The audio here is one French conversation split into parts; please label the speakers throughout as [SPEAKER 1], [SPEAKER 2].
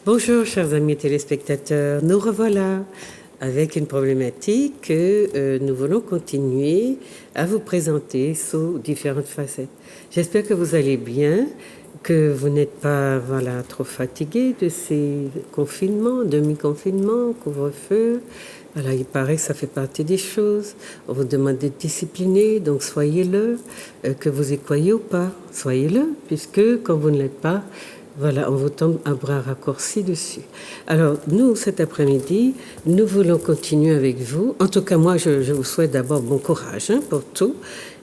[SPEAKER 1] Bonjour chers amis téléspectateurs, nous revoilà avec une problématique que nous voulons continuer à vous présenter sous différentes facettes. J'espère que vous allez bien, que vous n'êtes pas trop fatigués de ces confinements, demi-confinements, couvre-feu. Voilà, il paraît que ça fait partie des choses. On vous demande d'être discipliné, donc soyez-le, que vous y croyez ou pas, soyez-le, puisque quand vous ne l'êtes pas, voilà, on vous tombe un bras raccourci dessus. Alors, nous, cet après-midi, nous voulons continuer avec vous. En tout cas, moi, je vous souhaite d'abord bon courage pour tout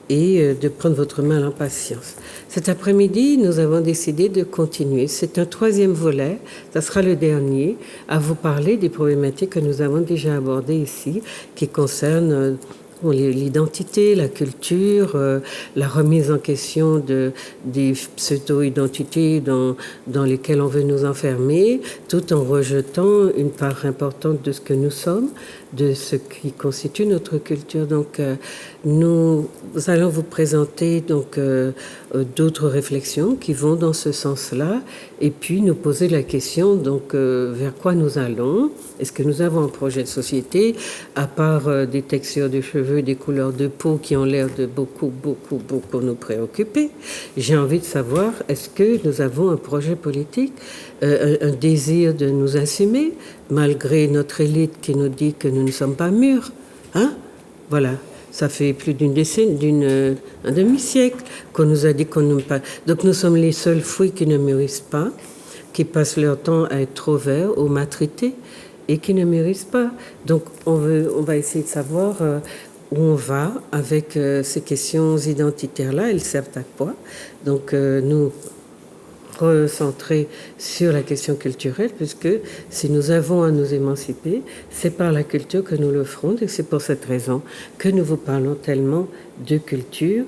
[SPEAKER 1] et de prendre votre mal en patience. Cet après-midi, nous avons décidé de continuer. C'est un troisième volet, ça sera le dernier, à vous parler des problématiques que nous avons déjà abordées ici, qui concernent l'identité, la culture, la remise en question des pseudo-identités dans lesquelles on veut nous enfermer, tout en rejetant une part importante de ce que nous sommes, de ce qui constitue notre culture. Donc, nous allons vous présenter d'autres réflexions qui vont dans ce sens-là, et puis nous poser la question vers quoi nous allons. Est-ce que nous avons un projet de société, à part des textures de cheveux, des couleurs de peau qui ont l'air de beaucoup nous préoccuper? J'ai envie de savoir, est-ce que nous avons un projet politique, un désir de nous assumer, malgré notre élite qui nous dit que nous ne sommes pas mûrs, hein? Voilà. Ça fait plus d'une décennie, un demi-siècle qu'on nous a dit qu'on n'aime pas. Donc nous sommes les seuls fruits qui ne mûrissent pas, qui passent leur temps à être trop verts ou maltraités et qui ne mûrissent pas. Donc on va essayer de savoir où on va avec ces questions identitaires-là. Elles servent à quoi? Donc nous recentrer sur la question culturelle, puisque si nous avons à nous émanciper, c'est par la culture que nous le ferons, et c'est pour cette raison que nous vous parlons tellement de culture.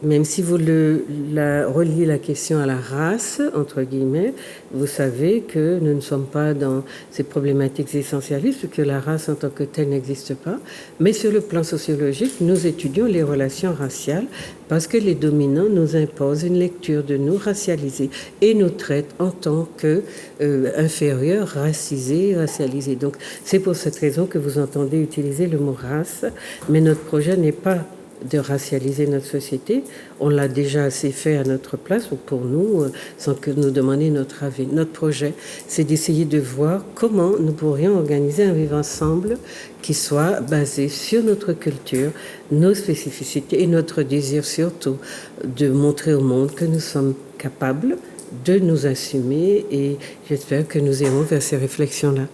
[SPEAKER 1] Même si vous reliez la question à la race, entre guillemets, vous savez que nous ne sommes pas dans ces problématiques essentialistes, que la race en tant que telle n'existe pas. Mais sur le plan sociologique, nous étudions les relations raciales parce que les dominants nous imposent une lecture de nous racialisés et nous traitent en tant qu'inférieurs, racisés, racialisés. Donc c'est pour cette raison que vous entendez utiliser le mot race, mais notre projet n'est pas de racialiser notre société. On l'a déjà assez fait à notre place ou pour nous, sans que nous demandiez notre avis. Notre projet, c'est d'essayer de voir comment nous pourrions organiser un vivre ensemble qui soit basé sur notre culture, nos spécificités et notre désir surtout de montrer au monde que nous sommes capables de nous assumer, et j'espère que nous irons vers ces réflexions-là.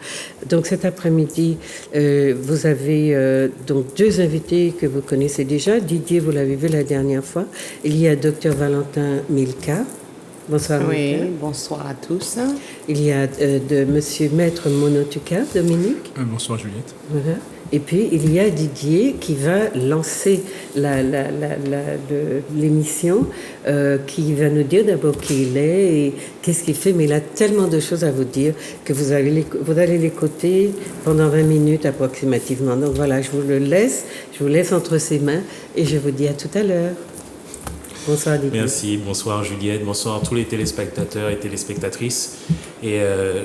[SPEAKER 1] Donc cet après-midi, vous avez donc deux invités que vous connaissez déjà. Didier, vous l'avez vu la dernière fois. Il y a Dr Valentin Milka. Bonsoir.
[SPEAKER 2] Oui,
[SPEAKER 1] Milka.
[SPEAKER 2] bonsoir à tous.
[SPEAKER 1] Il y a de Monsieur Maître Monotuka, Dominique.
[SPEAKER 3] Bonsoir Juliette.
[SPEAKER 1] Voilà. Et puis, il y a Didier qui va lancer l'émission, qui va nous dire d'abord qui il est et qu'est-ce qu'il fait. Mais il a tellement de choses à vous dire que vous allez l'écouter pendant 20 minutes approximativement. Donc voilà, je vous laisse entre ses mains et je vous dis à tout à l'heure. Bonsoir Didier.
[SPEAKER 3] Merci, bonsoir Juliette, bonsoir à tous les téléspectateurs et téléspectatrices. Et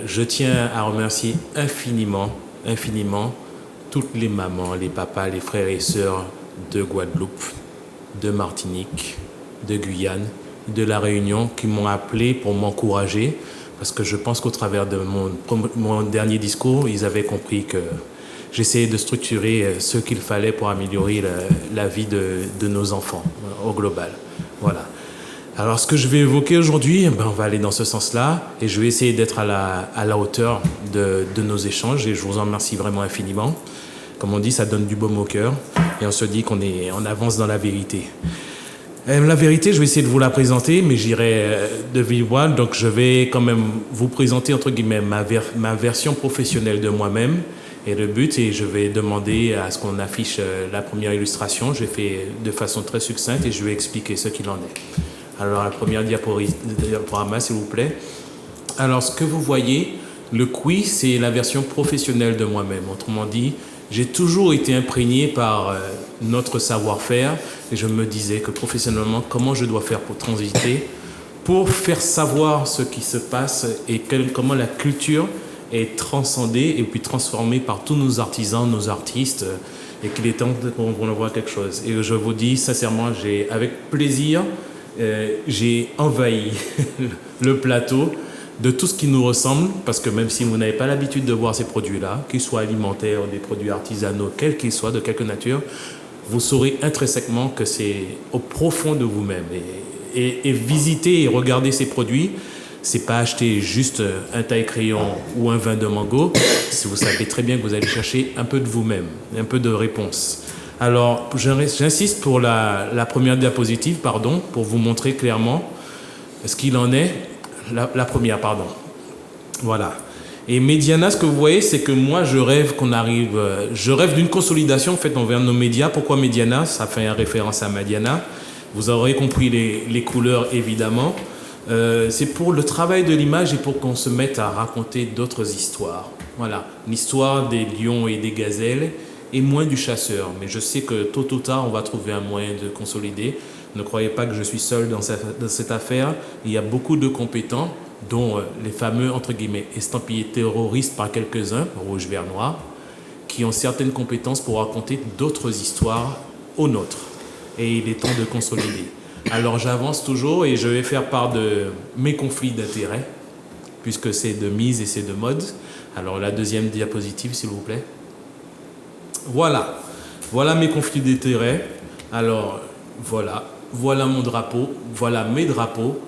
[SPEAKER 3] je tiens à remercier infiniment toutes les mamans, les papas, les frères et sœurs de Guadeloupe, de Martinique, de Guyane, de La Réunion qui m'ont appelé pour m'encourager, parce que je pense qu'au travers de mon dernier discours, ils avaient compris que j'essayais de structurer ce qu'il fallait pour améliorer la vie de nos enfants au global. Voilà. Alors ce que je vais évoquer aujourd'hui, on va aller dans ce sens-là et je vais essayer d'être à la hauteur de nos échanges et je vous en remercie vraiment infiniment. Comme on dit, ça donne du baume au cœur et on se dit qu'on avance dans la vérité. La vérité, je vais essayer de vous la présenter, mais j'irai de vive voix. Donc je vais quand même vous présenter entre guillemets ma version professionnelle de moi-même et le but, et je vais demander à ce qu'on affiche la première illustration. Je fais de façon très succincte et je vais expliquer ce qu'il en est. Alors la première diaporama, s'il vous plaît. Alors ce que vous voyez, le quiz, c'est la version professionnelle de moi-même. Autrement dit, j'ai toujours été imprégné par notre savoir-faire et je me disais que professionnellement, comment je dois faire pour transiter pour faire savoir ce qui se passe et comment la culture est transcendée et puis transformée par tous nos artisans, nos artistes, et qu'il est temps qu'on en voit quelque chose. Et je vous dis sincèrement, avec plaisir, j'ai envahi le plateau de tout ce qui nous ressemble, parce que même si vous n'avez pas l'habitude de voir ces produits-là, qu'ils soient alimentaires, des produits artisanaux, quels qu'ils soient, de quelque nature, vous saurez intrinsèquement que c'est au profond de vous-même. Et visiter et regarder ces produits, c'est pas acheter juste un taille-crayon ou un vin de mango, si vous savez très bien que vous allez chercher un peu de vous-même, un peu de réponse. Alors, j'insiste pour la première diapositive, pour vous montrer clairement ce qu'il en est. La première, pardon. Voilà. Et Mediana, ce que vous voyez, c'est que moi, je rêve d'une consolidation en fait envers nos médias. Pourquoi Mediana? Ça fait référence à Mediana. Vous aurez compris les couleurs, évidemment. C'est pour le travail de l'image et pour qu'on se mette à raconter d'autres histoires. Voilà, l'histoire des lions et des gazelles et moins du chasseur. Mais je sais que tôt ou tard, on va trouver un moyen de consolider. Ne croyez pas que je suis seul dans cette affaire. Il y a beaucoup de compétents, dont les fameux, entre guillemets, estampillés terroristes par quelques-uns, rouge, vert, noir, qui ont certaines compétences pour raconter d'autres histoires aux nôtres. Et il est temps de consolider. Alors j'avance toujours et je vais faire part de mes conflits d'intérêts, puisque c'est de mise et c'est de mode. Alors la deuxième diapositive, s'il vous plaît. Voilà. Voilà mes conflits d'intérêts. Alors voilà mon drapeau, voilà mes drapeaux,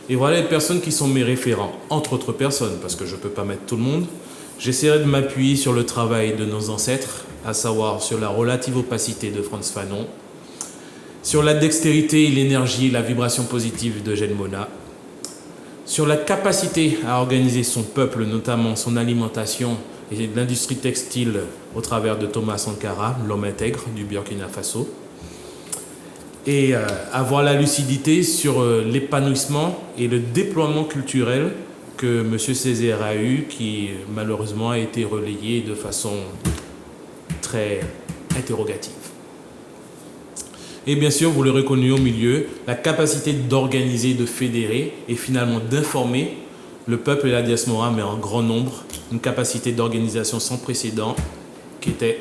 [SPEAKER 3] et voilà les personnes qui sont mes référents, entre autres personnes, parce que je ne peux pas mettre tout le monde. J'essaierai de m'appuyer sur le travail de nos ancêtres, à savoir sur la relative opacité de Frantz Fanon, sur la dextérité, l'énergie et la vibration positive d'Eugène Mona, sur la capacité à organiser son peuple, notamment son alimentation et l'industrie textile au travers de Thomas Sankara, l'homme intègre du Burkina Faso, et avoir la lucidité sur l'épanouissement et le déploiement culturel que M. Césaire a eu, qui malheureusement a été relayé de façon très interrogative. Et bien sûr, vous l'aurez reconnu au milieu, la capacité d'organiser, de fédérer et finalement d'informer le peuple et la diaspora, mais en grand nombre, une capacité d'organisation sans précédent qui était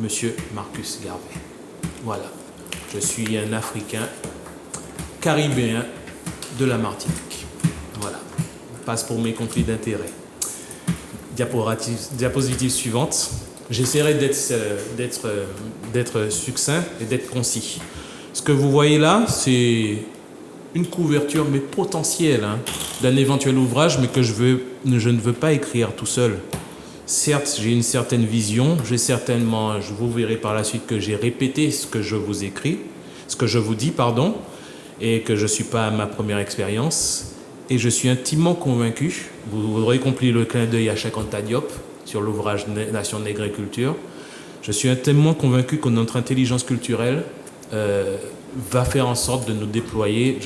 [SPEAKER 3] M. Marcus Garvey. Voilà. Je suis un Africain caribéen de la Martinique. Voilà. Je passe pour mes conflits d'intérêts. Diapositive suivante. J'essaierai d'être succinct et d'être concis. Ce que vous voyez là, c'est une couverture, mais potentielle, d'un éventuel ouvrage, mais que je ne veux pas écrire tout seul. Certes, j'ai une certaine vision, je vous verrez par la suite que j'ai répété ce que je vous dis, et que je ne suis pas à ma première expérience. Et je suis intimement convaincu, vous aurez compris le clin d'œil à Cheikh Anta Diop sur l'ouvrage Nation Nègre et Culture, je suis intimement convaincu que notre intelligence culturelle va faire en sorte de nous déployer,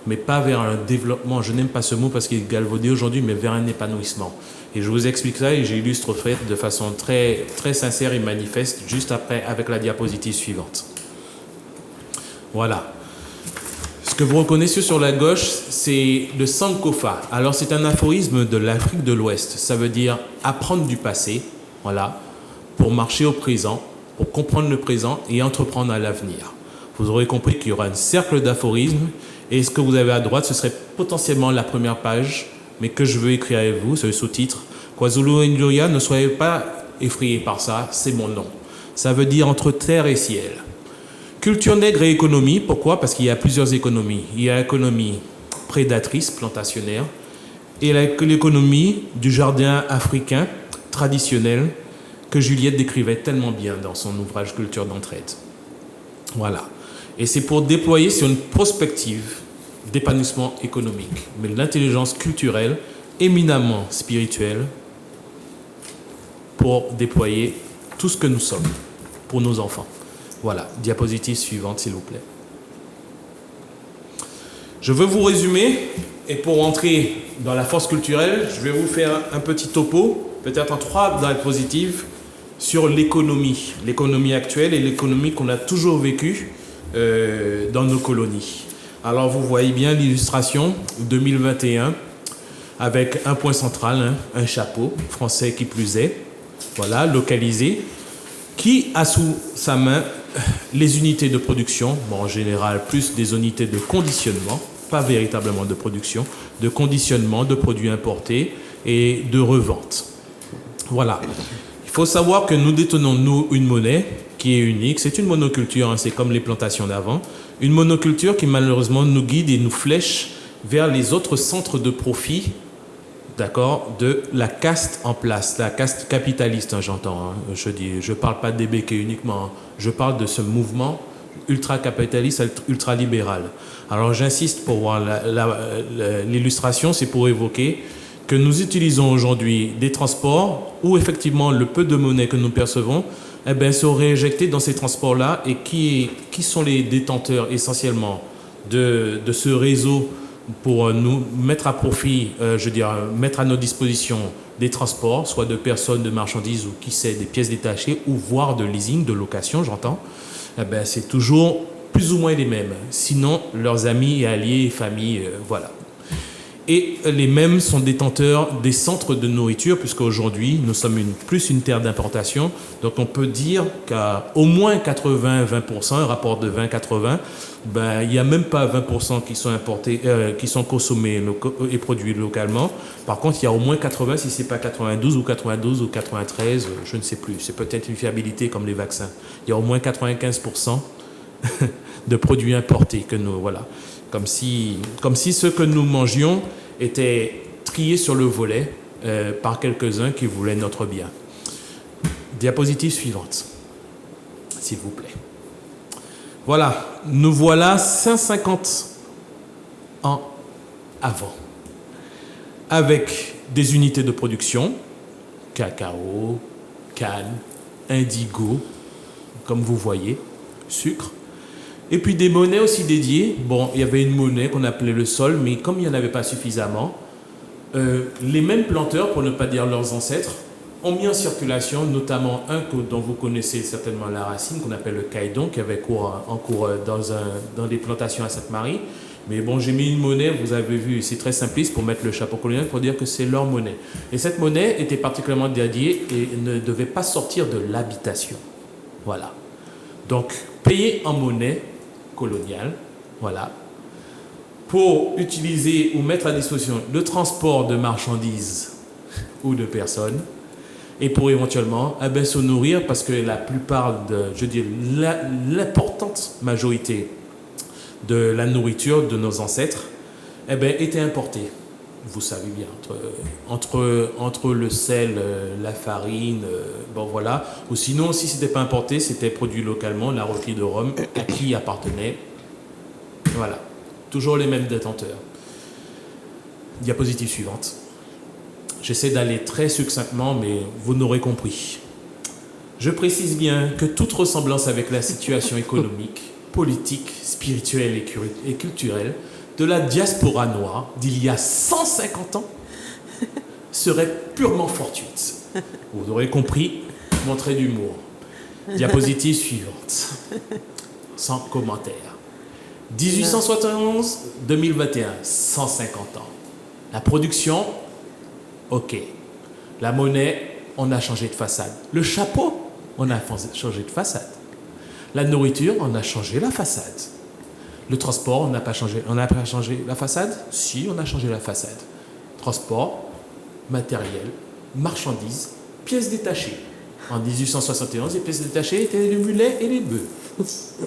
[SPEAKER 3] mais pas vers un développement, je n'aime pas ce mot parce qu'il est galvaudé aujourd'hui, mais vers un épanouissement. Et je vous explique ça et j'illustre de façon très, très sincère et manifeste juste après avec la diapositive suivante. Voilà. Ce que vous reconnaissez sur la gauche, c'est le Sankofa. Alors c'est un aphorisme de l'Afrique de l'Ouest. Ça veut dire apprendre du passé, voilà, pour marcher au présent, pour comprendre le présent et entreprendre à l'avenir. Vous aurez compris qu'il y aura un cercle d'aphorismes et ce que vous avez à droite, ce serait potentiellement la première page, mais que je veux écrire avec vous, c'est le sous-titre. KwaZulu Ndoya, ne soyez pas effrayés par ça, c'est mon nom. Ça veut dire entre terre et ciel. Culture nègre et économie, pourquoi? Parce qu'il y a plusieurs économies. Il y a l'économie prédatrice, plantationnaire, et l'économie du jardin africain traditionnel que Juliette décrivait tellement bien dans son ouvrage Culture d'entraide. Voilà. Et c'est pour déployer sur une prospective d'épanouissement économique, mais l'intelligence culturelle, éminemment spirituelle, pour déployer tout ce que nous sommes pour nos enfants. Voilà, diapositive suivante, s'il vous plaît. Je veux vous résumer, et pour entrer dans la force culturelle, je vais vous faire un petit topo, peut-être en 3 diapositives, sur l'économie actuelle et l'économie qu'on a toujours vécue dans nos colonies. Alors vous voyez bien l'illustration 2021 avec un point central, hein, un chapeau français qui plus est, voilà, localisé, qui a sous sa main les unités de production, bon, en général plus des unités de conditionnement, pas véritablement de production, de conditionnement de produits importés et de revente. Voilà. Il faut savoir que nous détenons, nous, une monnaie qui est unique. C'est une monoculture, hein, c'est comme les plantations d'avant. Une monoculture qui malheureusement nous guide et nous flèche vers les autres centres de profit, d'accord, de la caste en place, la caste capitaliste, hein, j'entends. Hein, je parle pas des béquets uniquement, hein, je parle de ce mouvement ultra-capitaliste, ultra-libéral. Alors j'insiste pour voir l'illustration, c'est pour évoquer que nous utilisons aujourd'hui des transports où effectivement le peu de monnaie que nous percevons sont réinjectés dans ces transports-là et qui sont les détenteurs essentiellement de ce réseau pour nous mettre à profit, mettre à notre disposition des transports, soit de personnes, de marchandises ou qui sait, des pièces détachées ou voire de leasing, de location, j'entends, c'est toujours plus ou moins les mêmes. Sinon, leurs amis, alliés, familles, voilà. Et les mêmes sont détenteurs des centres de nourriture, puisqu'aujourd'hui, nous sommes plus une terre d'importation. Donc, on peut dire qu'à au moins 80-20%, un rapport de 20-80, il n'y a même pas 20% qui sont importés, qui sont consommés et produits localement. Par contre, il y a au moins 80, si ce n'est pas 92 ou 92 ou 93, je ne sais plus. C'est peut-être une fiabilité comme les vaccins. Il y a au moins 95% de produits importés que nous, voilà. Comme si ce que nous mangions était trié sur le volet par quelques-uns qui voulaient notre bien. Diapositive suivante, s'il vous plaît. Voilà, nous voilà 150 ans avant, avec des unités de production, cacao, canne, indigo, comme vous voyez, sucre. Et puis des monnaies aussi dédiées. Bon, il y avait une monnaie qu'on appelait le sol, mais comme il n'y en avait pas suffisamment, les mêmes planteurs, pour ne pas dire leurs ancêtres, ont mis en circulation notamment un dont vous connaissez certainement la racine, qu'on appelle le caïdon, qui avait en cours dans des plantations à Sainte-Marie. Mais bon, j'ai mis une monnaie, vous avez vu, c'est très simpliste pour mettre le chapeau colonial pour dire que c'est leur monnaie. Et cette monnaie était particulièrement dédiée et ne devait pas sortir de l'habitation. Voilà. Donc, payer en monnaie coloniale, voilà, pour utiliser ou mettre à disposition le transport de marchandises ou de personnes, et pour éventuellement se nourrir, parce que la plupart l'importante majorité de la nourriture de nos ancêtres était importée. Vous savez bien, entre le sel, la farine, bon voilà. Ou sinon, si ce n'était pas importé, c'était produit localement, la rôtie de Rome, à qui appartenait. Voilà. Toujours les mêmes détenteurs. Diapositive suivante. J'essaie d'aller très succinctement, mais vous n'aurez compris. Je précise bien que toute ressemblance avec la situation économique, politique, spirituelle et culturelle de la diaspora noire d'il y a 150 ans serait purement fortuite. Vous aurez compris mon trait d'humour. Diapositive suivante. Sans commentaire. 1871-2021, 150 ans. La production, ok. La monnaie, on a changé de façade. Le chapeau, on a changé de façade. La nourriture, on a changé la façade. Le transport, on n'a pas changé la façade? Si, on a changé la façade. Transport, matériel, marchandises, pièces détachées. En 1871, les pièces détachées étaient les mulets et les bœufs.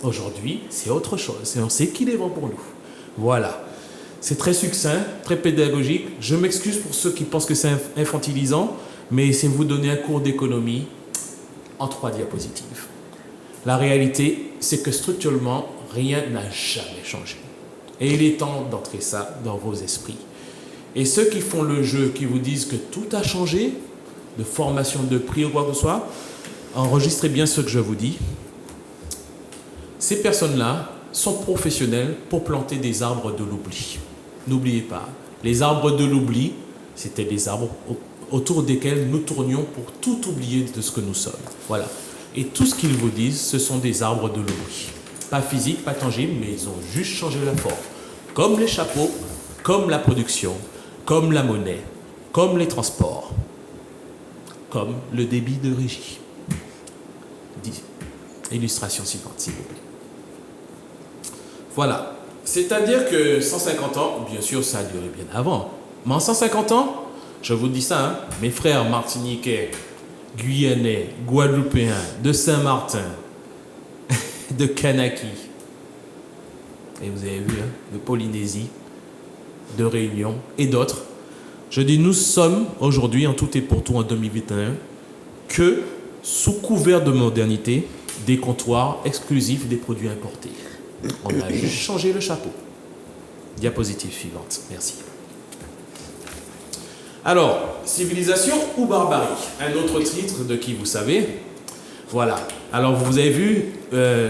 [SPEAKER 3] Aujourd'hui, c'est autre chose. Et on sait qui les vend pour nous. Voilà. C'est très succinct, très pédagogique. Je m'excuse pour ceux qui pensent que c'est infantilisant, mais c'est vous donner un cours d'économie en 3 diapositives. La réalité, c'est que structurellement, rien n'a jamais changé. Et il est temps d'entrer ça dans vos esprits. Et ceux qui font le jeu, qui vous disent que tout a changé, de formation de prix ou quoi que ce soit, enregistrez bien ce que je vous dis. Ces personnes-là sont professionnelles pour planter des arbres de l'oubli. N'oubliez pas, les arbres de l'oubli, c'était des arbres autour desquels nous tournions pour tout oublier de ce que nous sommes. Voilà. Et tout ce qu'ils vous disent, ce sont des arbres de l'oubli. Pas physiques, pas tangibles, mais ils ont juste changé la forme. comme les chapeaux, comme la production, comme la monnaie, comme les transports, comme le débit de régie. Illustration suivante, s'il vous plaît. Voilà. C'est-à-dire que 150 ans, bien sûr, ça a duré bien avant. Mais en 150 ans, je vous dis ça, hein, mes frères martiniquais, guyanais, guadeloupéens, de Saint-Martin, de Kanaki, et vous avez vu, hein, de Polynésie, de Réunion et d'autres. Je dis, nous sommes aujourd'hui, en tout et pour tout, en 2021, que sous couvert de modernité, des comptoirs exclusifs des produits importés. On a juste changé le chapeau. Diapositive suivante, merci. Alors, civilisation ou barbarie? Un autre titre de qui vous savez. Voilà. Alors, vous avez vu,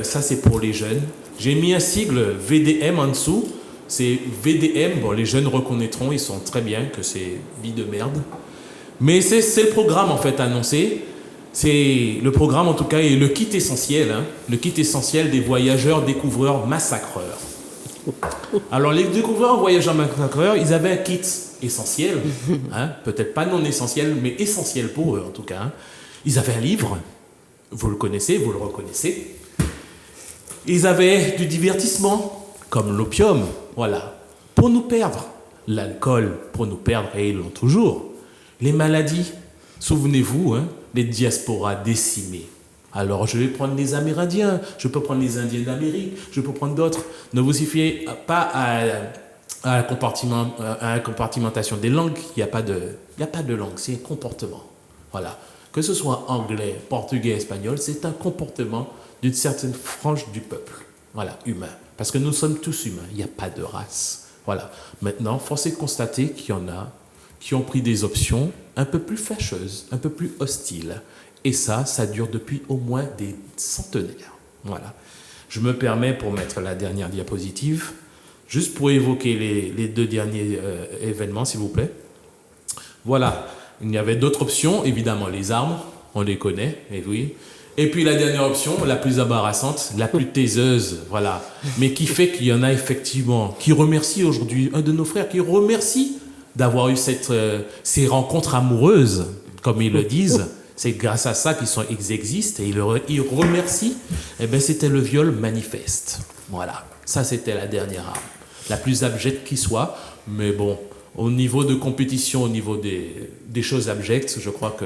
[SPEAKER 3] ça c'est pour les jeunes. J'ai mis un sigle VDM en dessous. C'est VDM, bon, les jeunes reconnaîtront, ils sont très bien que c'est vie de merde. Mais c'est le programme en fait annoncé. C'est le programme en tout cas et le kit essentiel, hein, le kit essentiel des voyageurs, découvreurs, massacreurs. Alors les découvreurs, voyageurs, massacreurs, ils avaient un kit essentiel, hein, peut-être pas non essentiel, mais essentiel pour eux en tout cas. Hein. Ils avaient un livre, vous le connaissez, vous le reconnaissez. Ils avaient du divertissement, comme l'opium, voilà, pour nous perdre. L'alcool, pour nous perdre, et ils l'ont toujours. Les maladies, souvenez-vous, hein, les diasporas décimées. Alors, je vais prendre les Amérindiens, je peux prendre les Indiens d'Amérique, je peux prendre d'autres. Ne vous fiez pas à la compartimentation des langues. Il n'y a pas de langue, c'est un comportement. Voilà. Que ce soit anglais, portugais, espagnol, c'est un comportement d'une certaine frange du peuple. Voilà, humain. Parce que nous sommes tous humains, il n'y a pas de race. Voilà. Maintenant, force est de constater qu'il y en a qui ont pris des options un peu plus fâcheuses, un peu plus hostiles. Et ça dure depuis au moins des centenaires. Voilà. Je me permets, pour mettre la dernière diapositive, juste pour évoquer les deux derniers événements, s'il vous plaît. Voilà. Il y avait d'autres options, évidemment, les armes, on les connaît, et oui. Et puis la dernière option, la plus embarrassante, la plus taiseuse, voilà. Mais qui fait qu'il y en a effectivement, qui remercie aujourd'hui un de nos frères, qui remercie d'avoir eu ces rencontres amoureuses, comme ils le disent. C'est grâce à ça qu'ils existent et ils remercient. Eh bien, c'était le viol manifeste. Voilà. Ça, c'était la dernière arme. La plus abjecte qui soit. Mais bon, au niveau de compétition, au niveau des choses abjectes, je crois que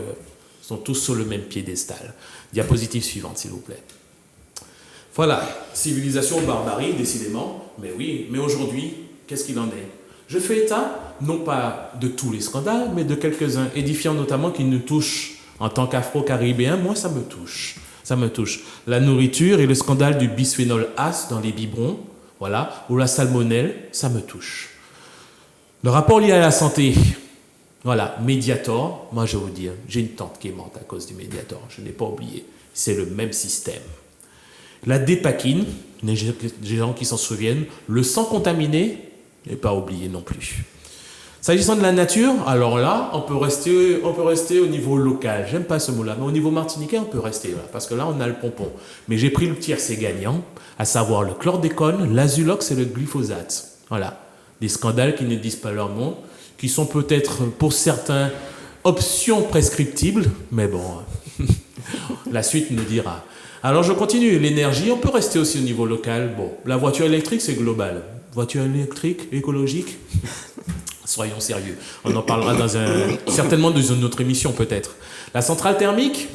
[SPEAKER 3] sont tous sur le même piédestal. Diapositive suivante, s'il vous plaît. Voilà. Civilisation, barbarie, décidément. Mais oui. Mais aujourd'hui, qu'est-ce qu'il en est? Je fais état, non pas de tous les scandales, mais de quelques-uns, édifiants notamment qui nous touchent. En tant qu'Afro-Caribéen, moi, ça me touche. Ça me touche. La nourriture et le scandale du bisphénol A dans les biberons, voilà, ou la salmonelle, ça me touche. Le rapport lié à la santé, voilà, Mediator, moi je vais vous dire, j'ai une tante qui est morte à cause du Mediator, je n'ai pas oublié. C'est le même système. La dépakine, les gens qui s'en souviennent, le sang contaminé, n'est pas oublié non plus. S'agissant de la nature, alors là, on peut rester au niveau local. J'aime pas ce mot-là, mais au niveau martiniquais, on peut rester là, parce que là, on a le pompon. Mais j'ai pris le tiercé gagnant, à savoir le chlordécone, l'azulox et le glyphosate. Voilà, des scandales qui ne disent pas leur nom, qui sont peut-être, pour certains, options prescriptibles, mais bon, la suite nous dira. Alors, je continue. L'énergie, on peut rester aussi au niveau local. Bon, la voiture électrique, c'est global. Voiture électrique, écologique. Soyons sérieux. On en parlera certainement dans une autre émission peut-être. La centrale thermique,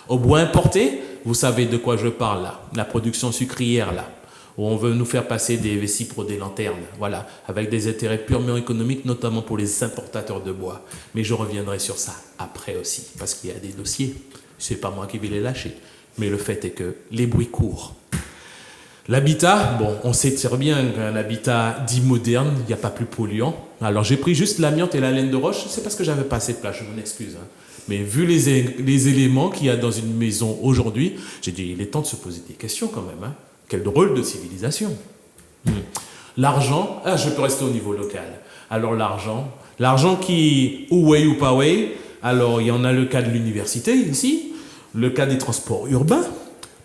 [SPEAKER 3] au bois importé, vous savez de quoi je parle là. La production sucrière là, où on veut nous faire passer des vessies pour des lanternes. Voilà, avec des intérêts purement économiques, notamment pour les importateurs de bois. Mais je reviendrai sur ça après aussi, parce qu'il y a des dossiers. C'est pas moi qui vais les lâcher. Mais le fait est que les bruits courent. L'habitat, bon, on sait très bien qu'un habitat dit moderne, il n'y a pas plus polluant. Alors j'ai pris juste l'amiante et la laine de roche, c'est parce que j'avais pas assez de place, je m'en excuse. Hein. Mais vu les éléments qu'il y a dans une maison aujourd'hui, j'ai dit, il est temps de se poser des questions quand même. Hein. Quel drôle de civilisation. L'argent, je peux rester au niveau local. Alors l'argent qui, ou way ou pas way, alors il y en a le cas de l'université ici, le cas des transports urbains,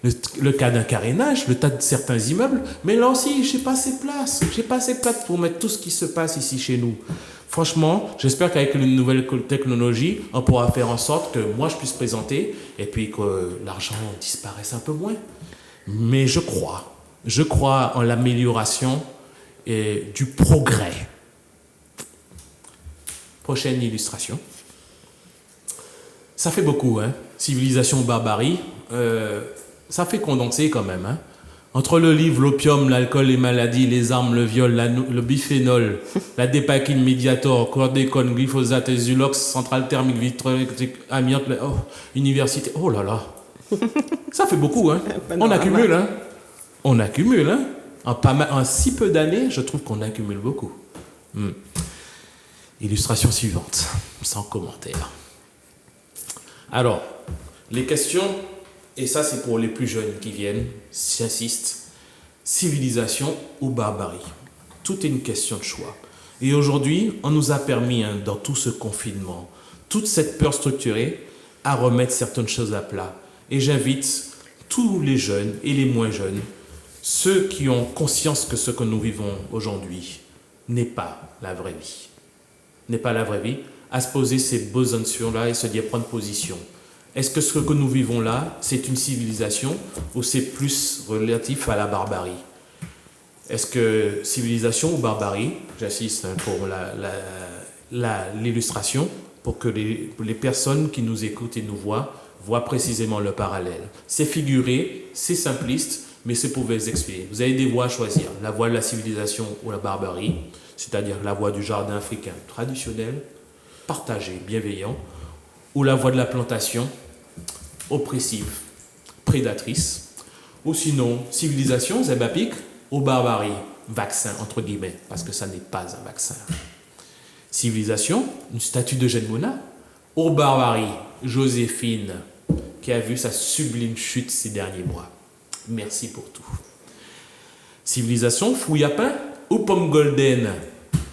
[SPEAKER 3] le cas d'un carénage, le tas de certains immeubles, mais là aussi, j'ai pas assez de place. J'ai pas assez de place pour mettre tout ce qui se passe ici chez nous. Franchement, j'espère qu'avec une nouvelle technologie, on pourra faire en sorte que moi, je puisse présenter et puis que l'argent disparaisse un peu moins. Mais je crois en l'amélioration et du progrès. Prochaine illustration. Ça fait beaucoup, hein. Civilisation, barbarie. Ça fait condenser quand même, hein. Entre le livre, l'opium, l'alcool, les maladies, les armes, le viol, le biphénol, la dépakine, médiator, chlordécone, glyphosate, zulox, centrale thermique, vitrique, amiante, université. Oh là là. Ça fait beaucoup, hein. On accumule, hein. On accumule, hein. En si peu d'années, je trouve qu'on accumule beaucoup. Illustration suivante, sans commentaire. Alors, les questions, et ça c'est pour les plus jeunes qui viennent, j'insiste, civilisation ou barbarie. Tout est une question de choix. Et aujourd'hui, on nous a permis, hein, dans tout ce confinement, toute cette peur structurée, à remettre certaines choses à plat. Et j'invite tous les jeunes et les moins jeunes, ceux qui ont conscience que ce que nous vivons aujourd'hui n'est pas la vraie vie. N'est pas la vraie vie, à se poser ces besognes-là et se dire prendre position. Est-ce que ce que nous vivons là, c'est une civilisation ou c'est plus relatif à la barbarie? Est-ce que civilisation ou barbarie? J'insiste pour l'illustration, pour que les personnes qui nous écoutent et nous voient précisément le parallèle. C'est figuré, c'est simpliste, mais c'est pour vous expliquer. Vous avez des voies à choisir, la voie de la civilisation ou la barbarie, c'est-à-dire la voie du jardin africain traditionnel, partagé, bienveillant, ou la voie de la plantation, oppressive, prédatrice, ou sinon, civilisation, zébapique, ou barbarie, vaccin, entre guillemets, parce que ça n'est pas un vaccin. Civilisation, une statue d'Eugène Mouna, ou barbarie, Joséphine, qui a vu sa sublime chute ces derniers mois. Merci pour tout. Civilisation, Fouillapin ou Pomme Golden,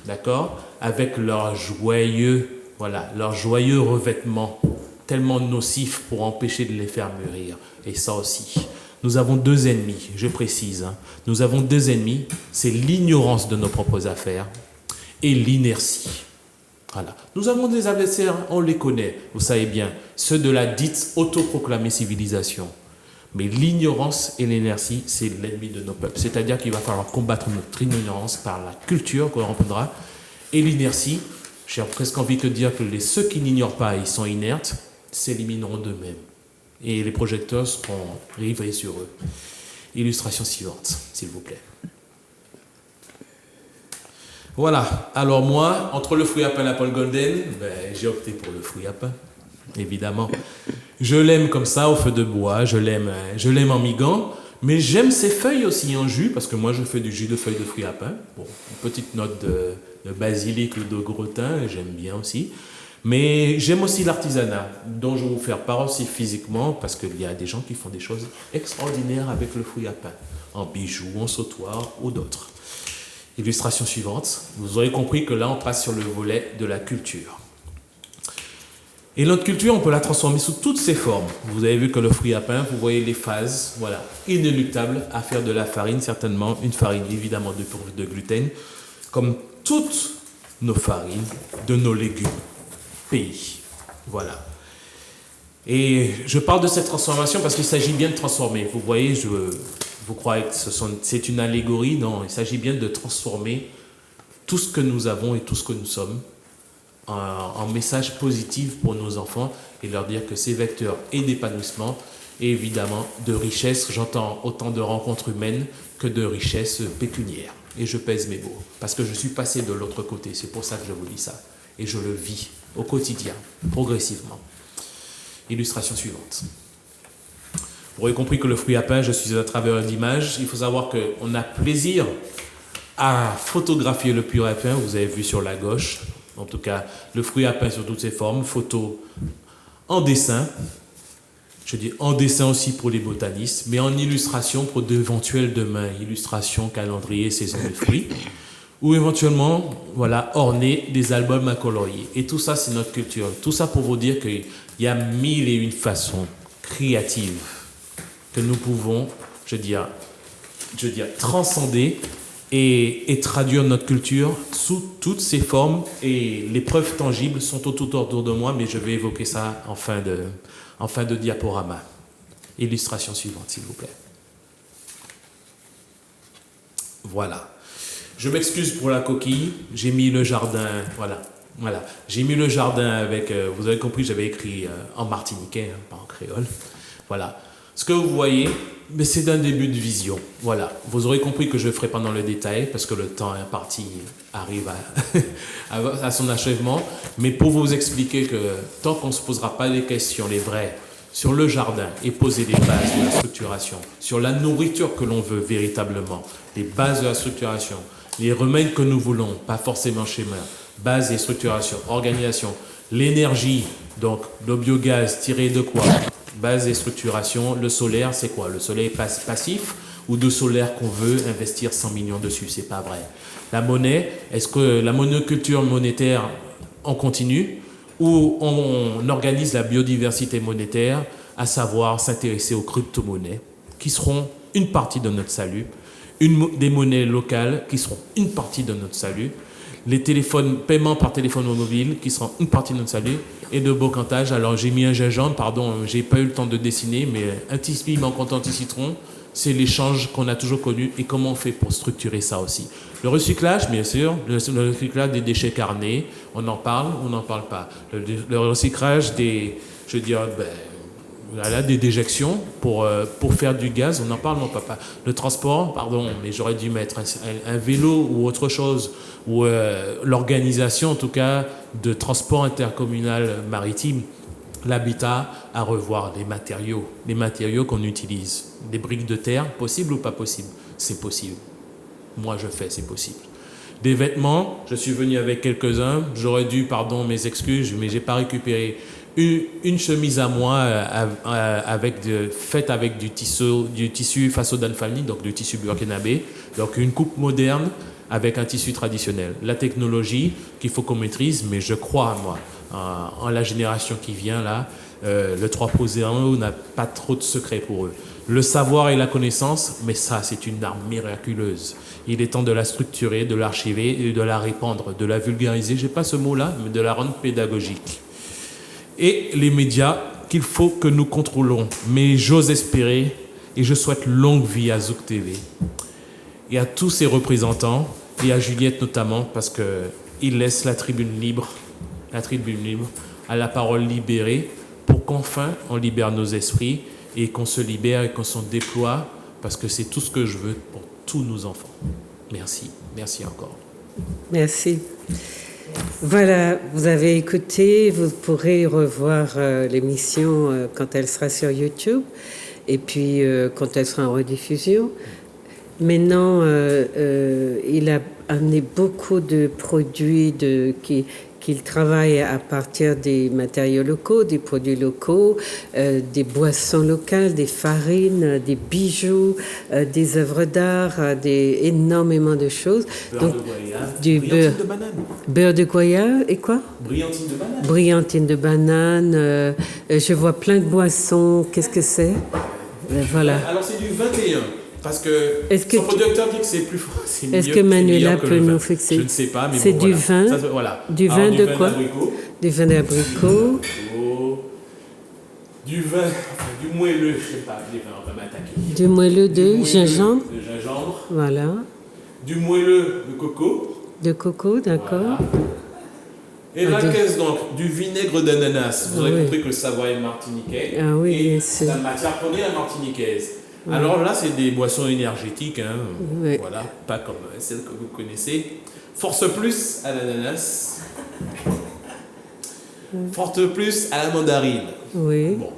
[SPEAKER 3] d'accord, avec leur joyeux revêtement, tellement nocif pour empêcher de les faire mûrir. Et ça aussi. Nous avons deux ennemis, je précise. Hein. Nous avons deux ennemis, c'est l'ignorance de nos propres affaires et l'inertie. Voilà. Nous avons des adversaires, on les connaît, vous savez bien, ceux de la dite autoproclamée civilisation. Mais l'ignorance et l'inertie, c'est l'ennemi de nos peuples. C'est-à-dire qu'il va falloir combattre notre ignorance par la culture qu'on reprendra. Et l'inertie, j'ai presque envie de dire que ceux qui n'ignorent pas, ils sont inertes, s'élimineront d'eux-mêmes. Et les projecteurs seront rivés sur eux. Illustration suivante, s'il vous plaît. Voilà. Alors moi, entre le fruit à pain et la Pomme Golden, j'ai opté pour le fruit à pain, évidemment. Je l'aime comme ça, au feu de bois, je l'aime en migan, mais j'aime ses feuilles aussi en jus, parce que moi je fais du jus de feuilles de fruits à pain. Bon, une petite note de basilic ou de gratin, j'aime bien aussi. Mais j'aime aussi l'artisanat, dont je vais vous faire part aussi physiquement, parce qu'il y a des gens qui font des choses extraordinaires avec le fruit à pain, en bijoux, en sautoir ou d'autres. Illustration suivante. Vous aurez compris que là, on passe sur le volet de la culture. Et notre culture, on peut la transformer sous toutes ses formes. Vous avez vu que le fruit à pain, vous voyez les phases, voilà, inéluctables à faire de la farine, certainement, une farine évidemment dépourvue de gluten, comme toutes nos farines, de nos légumes, pays. Voilà. Et je parle de cette transformation parce qu'il s'agit bien de transformer. Vous voyez, vous croyez que c'est une allégorie? Non, il s'agit bien de transformer tout ce que nous avons et tout ce que nous sommes en message positif pour nos enfants et leur dire que c'est vecteur et d'épanouissement et évidemment de richesse. J'entends autant de rencontres humaines que de richesse pécuniaire. Et je pèse mes mots parce que je suis passé de l'autre côté. C'est pour ça que je vous dis ça. Et je le vis au quotidien, progressivement. Illustration suivante. Vous aurez compris que le fruit à pain, je suis à travers l'image. Il faut savoir qu'on a plaisir à photographier le fruit à pain. Vous avez vu sur la gauche. En tout cas, le fruit à pain sur toutes ses formes. Photo en dessin. Je dis en dessin aussi pour les botanistes, mais en illustration pour d'éventuels demain. Illustration, calendrier, saison des fruits. Ou éventuellement, voilà, orner des albums à colorier. Et tout ça, c'est notre culture. Tout ça pour vous dire qu'il y a 1001 façons créatives que nous pouvons, je veux dire, transcender et traduire notre culture sous toutes ses formes. Et les preuves tangibles sont tout autour de moi, mais je vais évoquer ça en fin de diaporama. Illustration suivante, s'il vous plaît. Voilà. Je m'excuse pour la coquille. J'ai mis le jardin. Voilà. J'ai mis le jardin avec. Vous avez compris, j'avais écrit en martiniquais, hein, pas en créole. Voilà. Ce que vous voyez, mais c'est d'un début de vision. Voilà. Vous aurez compris que je ferai pas dans le détail parce que le temps imparti arrive à son achèvement. Mais pour vous expliquer que tant qu'on ne se posera pas les questions, les vraies, sur le jardin et poser les bases de la structuration, sur la nourriture que l'on veut véritablement, les bases de la structuration, les remèdes que nous voulons, pas forcément schéma, base et structuration, organisation, l'énergie, donc le biogaz tiré de quoi? Base et structuration, le solaire, c'est quoi? Le solaire passif ou de solaire qu'on veut investir 100 millions dessus? C'est pas vrai. La monnaie, est-ce que la monoculture monétaire en continue ou on organise la biodiversité monétaire, à savoir s'intéresser aux crypto-monnaies qui seront une partie de notre salut, des monnaies locales qui seront une partie de notre salut, les paiements par téléphone mobile qui seront une partie de notre salut, et de bocantage. Alors j'ai mis un gingembre, pardon, j'ai pas eu le temps de dessiner, mais un petit piment contre anti-citron, c'est l'échange qu'on a toujours connu et comment on fait pour structurer ça aussi. Le recyclage, bien sûr, le recyclage des déchets carnés, on en parle, on n'en parle pas. Le recyclage des, je veux dire, voilà, des déjections pour faire du gaz, on en parle, mon papa. Le transport, pardon, mais j'aurais dû mettre un vélo ou autre chose, ou l'organisation en tout cas de transport intercommunal maritime. L'habitat, à revoir les matériaux qu'on utilise. Des briques de terre, possible ou pas possible? C'est possible. Moi, je fais, c'est possible. Des vêtements, je suis venu avec quelques-uns. J'aurais dû, pardon, mes excuses, mais j'ai pas récupéré une chemise à moi faite avec du tissu Faso d'Anfalni, donc du tissu burkinabé. Donc une coupe moderne avec un tissu traditionnel. La technologie qu'il faut qu'on maîtrise, mais je crois, moi, en la génération qui vient là, le 3.0 n'a pas trop de secrets pour eux. Le savoir et la connaissance, mais ça, c'est une arme miraculeuse. Il est temps de la structurer, de l'archiver et de la répandre, de la vulgariser. J'ai pas ce mot-là, mais de la rendre pédagogique. Et les médias qu'il faut que nous contrôlons. Mais j'ose espérer et je souhaite longue vie à Zouk TV et à tous ses représentants et à Juliette notamment parce qu'il laisse la tribune libre, à la parole libérée pour qu'enfin on libère nos esprits et qu'on se libère et qu'on s'en déploie parce que c'est tout ce que je veux pour tous nos enfants. Merci. Merci encore.
[SPEAKER 1] Merci. Voilà, vous avez écouté, vous pourrez revoir l'émission quand elle sera sur YouTube et puis quand elle sera en rediffusion. Maintenant, il a amené beaucoup de produits qu'il travaille à partir des matériaux locaux, des produits locaux, des boissons locales, des farines, des bijoux, des œuvres d'art, énormément de choses.
[SPEAKER 3] Beurre de goya, brillantine de banane.
[SPEAKER 1] Beurre de goya et quoi?
[SPEAKER 3] Brillantine de banane.
[SPEAKER 1] Brillantine de banane. Je vois plein de boissons. Qu'est-ce que c'est? Voilà.
[SPEAKER 3] Alors c'est du 21. Parce que son producteur dit que c'est plus fort.
[SPEAKER 1] Est-ce que Manuela peut nous fixer?
[SPEAKER 3] Je ne sais pas, mais
[SPEAKER 1] c'est
[SPEAKER 3] bon,
[SPEAKER 1] du
[SPEAKER 3] voilà.
[SPEAKER 1] vin.
[SPEAKER 3] Ça, voilà.
[SPEAKER 1] Du vin de quoi? Du vin d'abricot.
[SPEAKER 3] Du vin, du moelleux, je ne sais pas, on va m'attaquer.
[SPEAKER 1] Du moelleux de gingembre.
[SPEAKER 3] De gingembre.
[SPEAKER 1] Voilà.
[SPEAKER 3] Du moelleux de coco.
[SPEAKER 1] De coco, d'accord. Voilà.
[SPEAKER 3] Et la caisse donc, du vinaigre d'ananas. Vous avez compris que le savoir est martiniquais.
[SPEAKER 1] Ah oui,
[SPEAKER 3] et
[SPEAKER 1] c'est
[SPEAKER 3] la matière première martiniquaise. Alors là, c'est des boissons énergétiques, hein.
[SPEAKER 1] Oui.
[SPEAKER 3] Voilà, pas comme celles que vous connaissez. Force plus à l'ananas. Force plus à la mandarine.
[SPEAKER 1] Oui.
[SPEAKER 3] Bon.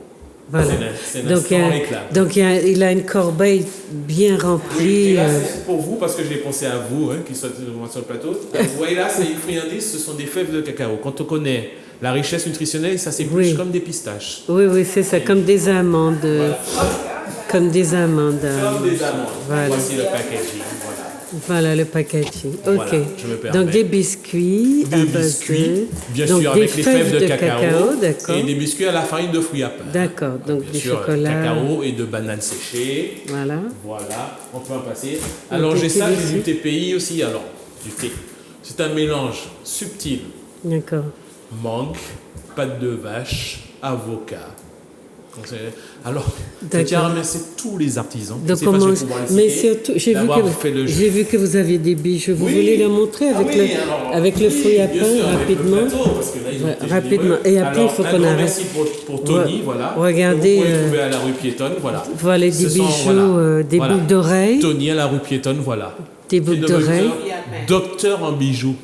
[SPEAKER 1] Voilà.
[SPEAKER 3] C'est un
[SPEAKER 1] donc il a une corbeille bien remplie.
[SPEAKER 3] Et là, c'est pour vous, parce que je l'ai pensé à vous, qui sont sur le plateau. Vous voyez là, c'est une friandise, ce sont des fèves de cacao. Quand on connaît la richesse nutritionnelle, ça s'épluche comme des pistaches.
[SPEAKER 1] Oui, c'est ça, comme des amandes.
[SPEAKER 3] Voilà.
[SPEAKER 1] Comme des amandes.
[SPEAKER 3] Comme des amandes.
[SPEAKER 1] Voilà.
[SPEAKER 3] Voici le packaging. Voilà.
[SPEAKER 1] Voilà le packaging. Ok.
[SPEAKER 3] Voilà, je me permets.
[SPEAKER 1] Donc des biscuits
[SPEAKER 3] Des
[SPEAKER 1] à base
[SPEAKER 3] biscuits,
[SPEAKER 1] de...
[SPEAKER 3] bien
[SPEAKER 1] donc
[SPEAKER 3] sûr,
[SPEAKER 1] des
[SPEAKER 3] avec les fèves de cacao,
[SPEAKER 1] d'accord.
[SPEAKER 3] et des biscuits à la farine de fruits à pain.
[SPEAKER 1] D'accord, donc
[SPEAKER 3] Bien
[SPEAKER 1] du
[SPEAKER 3] sûr,
[SPEAKER 1] chocolat.
[SPEAKER 3] cacao et de bananes séchées.
[SPEAKER 1] Voilà.
[SPEAKER 3] Voilà, on peut en passer. Alors
[SPEAKER 1] Donc,
[SPEAKER 3] j'ai ça,
[SPEAKER 1] des
[SPEAKER 3] j'ai du
[SPEAKER 1] biscuits.
[SPEAKER 3] TPI aussi. Alors, du thé. C'est un mélange subtil.
[SPEAKER 1] D'accord.
[SPEAKER 3] Mangue, pâte de vache, avocat. Alors, je
[SPEAKER 1] D'accord.
[SPEAKER 3] tiens à remercier tous les artisans. Je
[SPEAKER 1] Donc
[SPEAKER 3] sais pas si je vais
[SPEAKER 1] comment...
[SPEAKER 3] pouvoir les
[SPEAKER 1] Mais
[SPEAKER 3] citer,
[SPEAKER 1] surtout, j'ai vu que vous aviez des bijoux. Vous
[SPEAKER 3] Oui.
[SPEAKER 1] voulez les montrer avec,
[SPEAKER 3] Ah oui, alors,
[SPEAKER 1] avec le
[SPEAKER 3] oui,
[SPEAKER 1] fruit à
[SPEAKER 3] bien
[SPEAKER 1] pain
[SPEAKER 3] sûr, avec le
[SPEAKER 1] rapidement?
[SPEAKER 3] plateau, parce que là, ils ont
[SPEAKER 1] Ouais,
[SPEAKER 3] été
[SPEAKER 1] rapidement.
[SPEAKER 3] généreux.
[SPEAKER 1] Et après,
[SPEAKER 3] Alors,
[SPEAKER 1] il faut
[SPEAKER 3] un
[SPEAKER 1] qu'on
[SPEAKER 3] grand
[SPEAKER 1] arrête.
[SPEAKER 3] merci pour Tony, voilà.
[SPEAKER 1] Regardez,
[SPEAKER 3] Que vous pouvez trouver à la rue Piétonne, voilà.
[SPEAKER 1] voilà, des
[SPEAKER 3] Ce sont,
[SPEAKER 1] bijoux, des boucles d'oreilles.
[SPEAKER 3] Tony à la rue Piétonne, voilà.
[SPEAKER 1] Des boucles
[SPEAKER 3] Qui est devenu
[SPEAKER 1] d'oreilles.
[SPEAKER 3] Docteur en bijoux.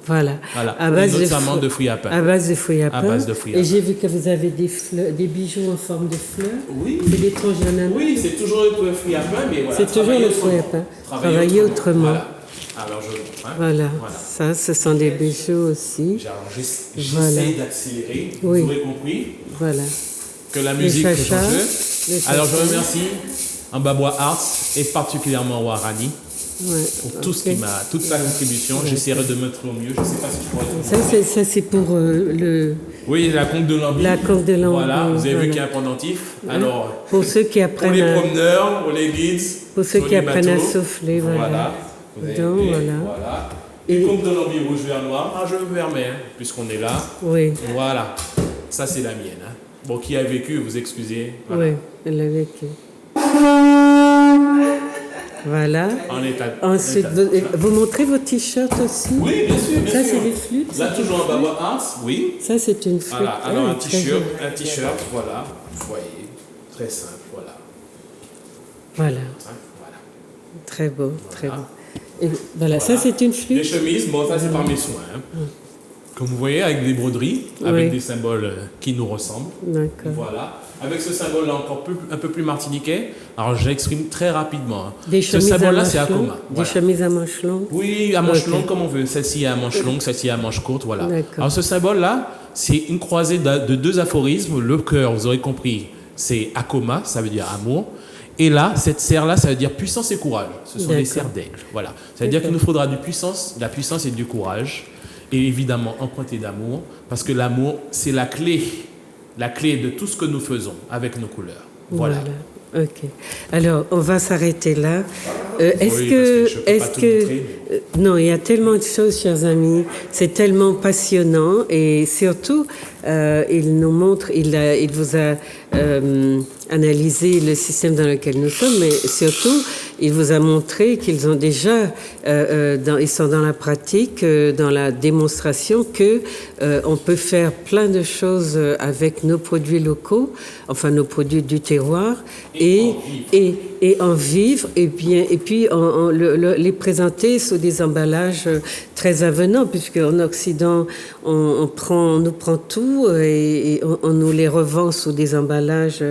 [SPEAKER 1] Voilà.
[SPEAKER 3] Voilà.
[SPEAKER 1] À base
[SPEAKER 3] Et
[SPEAKER 1] de
[SPEAKER 3] notamment de fruits à pain.
[SPEAKER 1] À base de fruits à pain.
[SPEAKER 3] base de fruits à
[SPEAKER 1] Et
[SPEAKER 3] pain.
[SPEAKER 1] j'ai vu que vous avez des fleurs, des bijoux en forme de fleurs.
[SPEAKER 3] Oui.
[SPEAKER 1] C'est des tranches d'ananas.
[SPEAKER 3] Oui, c'est toujours le fruit à pain, mais voilà.
[SPEAKER 1] C'est toujours
[SPEAKER 3] travailler
[SPEAKER 1] le fruit à
[SPEAKER 3] autrement.
[SPEAKER 1] pain. Travailler autrement.
[SPEAKER 3] Voilà. Alors, je montre. Hein.
[SPEAKER 1] Voilà. Ça, ce sont des bijoux aussi.
[SPEAKER 3] Alors, j'essaie
[SPEAKER 1] Voilà.
[SPEAKER 3] d'accélérer.
[SPEAKER 1] Oui.
[SPEAKER 3] Vous aurez compris
[SPEAKER 1] Voilà.
[SPEAKER 3] que la musique
[SPEAKER 1] Le
[SPEAKER 3] peut
[SPEAKER 1] chacha,
[SPEAKER 3] changer.
[SPEAKER 1] le
[SPEAKER 3] Alors, je
[SPEAKER 1] chacha.
[SPEAKER 3] remercie Ambabois Arts et particulièrement Warani
[SPEAKER 1] Ouais.
[SPEAKER 3] pour tout ce qui m'a, toute sa contribution. J'essaierai de mettre au mieux. Je ne sais pas si je pourrais le faire.
[SPEAKER 1] Ça, c'est pour le...
[SPEAKER 3] Oui, la conque de Lambi.
[SPEAKER 1] La conque de Lambi,
[SPEAKER 3] Voilà, vous avez vu
[SPEAKER 1] voilà.
[SPEAKER 3] qu'il y a un pendentif. Alors,
[SPEAKER 1] Pour ceux qui
[SPEAKER 3] pour
[SPEAKER 1] apprennent,
[SPEAKER 3] les promeneurs, pour les guides,
[SPEAKER 1] pour ceux
[SPEAKER 3] sur
[SPEAKER 1] qui
[SPEAKER 3] les
[SPEAKER 1] apprennent à
[SPEAKER 3] bateaux.
[SPEAKER 1] souffler, voilà.
[SPEAKER 3] Vous avez
[SPEAKER 1] Donc,
[SPEAKER 3] vu,
[SPEAKER 1] voilà.
[SPEAKER 3] voilà.
[SPEAKER 1] Et-
[SPEAKER 3] Et conque de Lambi rouge, vert, noir. Ah, je me permets, hein, puisqu'on est là.
[SPEAKER 1] Oui,
[SPEAKER 3] Voilà. Ça, c'est la mienne. Hein. Bon, qui a vécu, vous excusez. Voilà.
[SPEAKER 1] oui, elle a vécu. Voilà.
[SPEAKER 3] En état.
[SPEAKER 1] Ensuite, vous montrez vos t-shirts aussi?
[SPEAKER 3] Oui, bien sûr, bien
[SPEAKER 1] Ça,
[SPEAKER 3] sûr.
[SPEAKER 1] c'est des flûtes?
[SPEAKER 3] Là, toujours en Babois Arts, oui.
[SPEAKER 1] Ça, c'est une flûte.
[SPEAKER 3] Voilà, alors
[SPEAKER 1] Ah,
[SPEAKER 3] un
[SPEAKER 1] très
[SPEAKER 3] t-shirt,
[SPEAKER 1] joli.
[SPEAKER 3] voilà. Vous voyez, très simple, voilà.
[SPEAKER 1] Voilà,
[SPEAKER 3] Hein, voilà.
[SPEAKER 1] très beau, très
[SPEAKER 3] Voilà.
[SPEAKER 1] beau. Et voilà, ça, c'est une
[SPEAKER 3] Les
[SPEAKER 1] flûte.
[SPEAKER 3] chemises, bon, ça c'est par mes soins. Hein. Comme vous voyez, avec des broderies, avec
[SPEAKER 1] Oui.
[SPEAKER 3] des symboles qui nous ressemblent.
[SPEAKER 1] D'accord.
[SPEAKER 3] Voilà. Avec ce symbole-là encore un peu plus martiniquais, alors j'exprime très rapidement. Hein.
[SPEAKER 1] Des
[SPEAKER 3] Ce
[SPEAKER 1] chemises à
[SPEAKER 3] symbole-là,
[SPEAKER 1] manches
[SPEAKER 3] c'est
[SPEAKER 1] longues.
[SPEAKER 3] Akoma.
[SPEAKER 1] Des
[SPEAKER 3] Voilà.
[SPEAKER 1] chemises à manches longues.
[SPEAKER 3] Oui, à manche
[SPEAKER 1] Ok.
[SPEAKER 3] longue comme on veut. Celle-ci est à manche longue, celle-ci est à manche courte, voilà.
[SPEAKER 1] D'accord.
[SPEAKER 3] Alors ce symbole-là, c'est une croisée de deux aphorismes. Le cœur, vous aurez compris, c'est Akoma, ça veut dire amour. Et là, cette serre-là, ça veut dire puissance et courage. Ce sont des
[SPEAKER 1] D'accord.
[SPEAKER 3] serres d'aigle. Voilà. Ça veut dire qu'il nous faudra de la puissance et du courage. Et évidemment, emprunté d'amour. Parce que l'amour, c'est la clé de tout ce que nous faisons avec nos couleurs. Voilà.
[SPEAKER 1] Ok. Alors, on va s'arrêter là. Est-ce
[SPEAKER 3] Oui,
[SPEAKER 1] que,
[SPEAKER 3] parce que je peux pas tout montrer,
[SPEAKER 1] non, il y a tellement de choses, chers amis. C'est tellement passionnant et surtout, il nous montre, il vous a analysé le système dans lequel nous sommes, mais surtout, il vous a montré qu'ils ont déjà, ils sont dans la pratique, dans la démonstration que on peut faire plein de choses avec nos produits locaux, enfin nos produits du terroir, et en vivre, et puis les présenter sous des emballages très avenants, puisque en Occident on nous prend tout et on nous les revend sous des emballages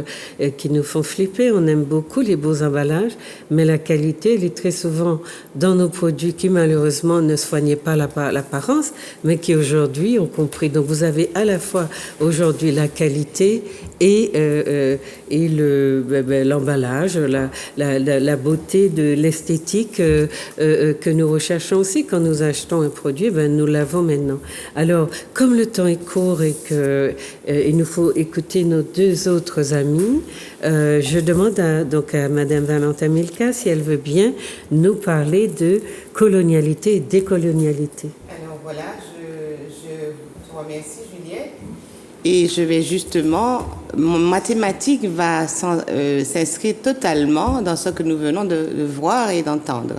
[SPEAKER 1] qui nous font flipper. On aime beaucoup les beaux emballages, mais la qualité, elle est très souvent dans nos produits qui malheureusement ne soignaient pas l'apparence, mais qui aujourd'hui ont compris. Donc vous avez à la fois aujourd'hui la qualité et l'emballage, la beauté de l'esthétique que nous recherchons aussi quand nous achetons un produit, nous l'avons maintenant. Alors, comme le temps est court et qu'il nous faut écouter nos deux autres amis, je demande donc à Madame Valentin Milka si elle veut bien nous parler de colonialité et décolonialité.
[SPEAKER 2] Alors voilà, je vous remercie Juliette. Et je vais justement, ma thématique va s'inscrire totalement dans ce que nous venons de voir et d'entendre.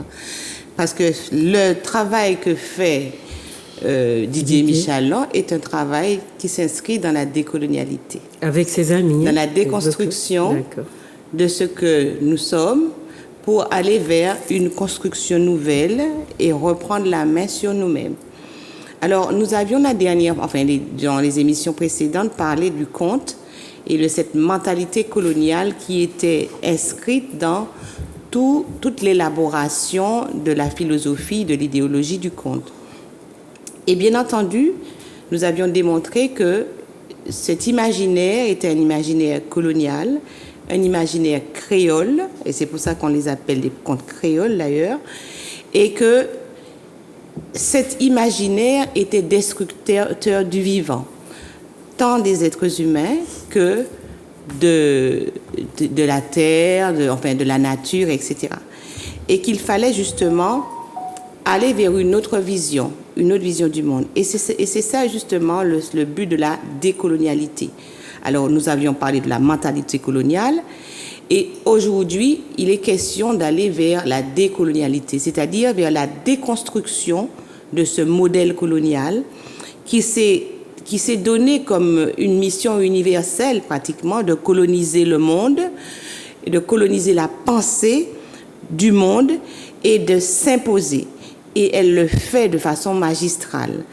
[SPEAKER 2] Parce que le travail que fait Didier Michalon est un travail qui s'inscrit dans la décolonialité.
[SPEAKER 1] Avec ses amis.
[SPEAKER 2] Dans la déconstruction de ce que nous sommes pour aller vers une construction nouvelle et reprendre la main sur nous-mêmes. Alors, nous avions dans les émissions précédentes, parlé du conte et de cette mentalité coloniale qui était inscrite dans toute l'élaboration de la philosophie, de l'idéologie du conte. Et bien entendu, nous avions démontré que cet imaginaire était un imaginaire colonial, un imaginaire créole, et c'est pour ça qu'on les appelle des contes créoles d'ailleurs, et que cet imaginaire était destructeur du vivant, tant des êtres humains que de la terre, de la nature, etc. Et qu'il fallait justement aller vers une autre vision du monde. Et c'est ça justement le but de la décolonialité. Alors nous avions parlé de la mentalité coloniale, et aujourd'hui il est question d'aller vers la décolonialité, c'est-à-dire vers la déconstruction de ce modèle colonial qui s'est donné comme une mission universelle pratiquement de coloniser le monde, de coloniser la pensée du monde et de s'imposer. Et elle le fait de façon magistrale.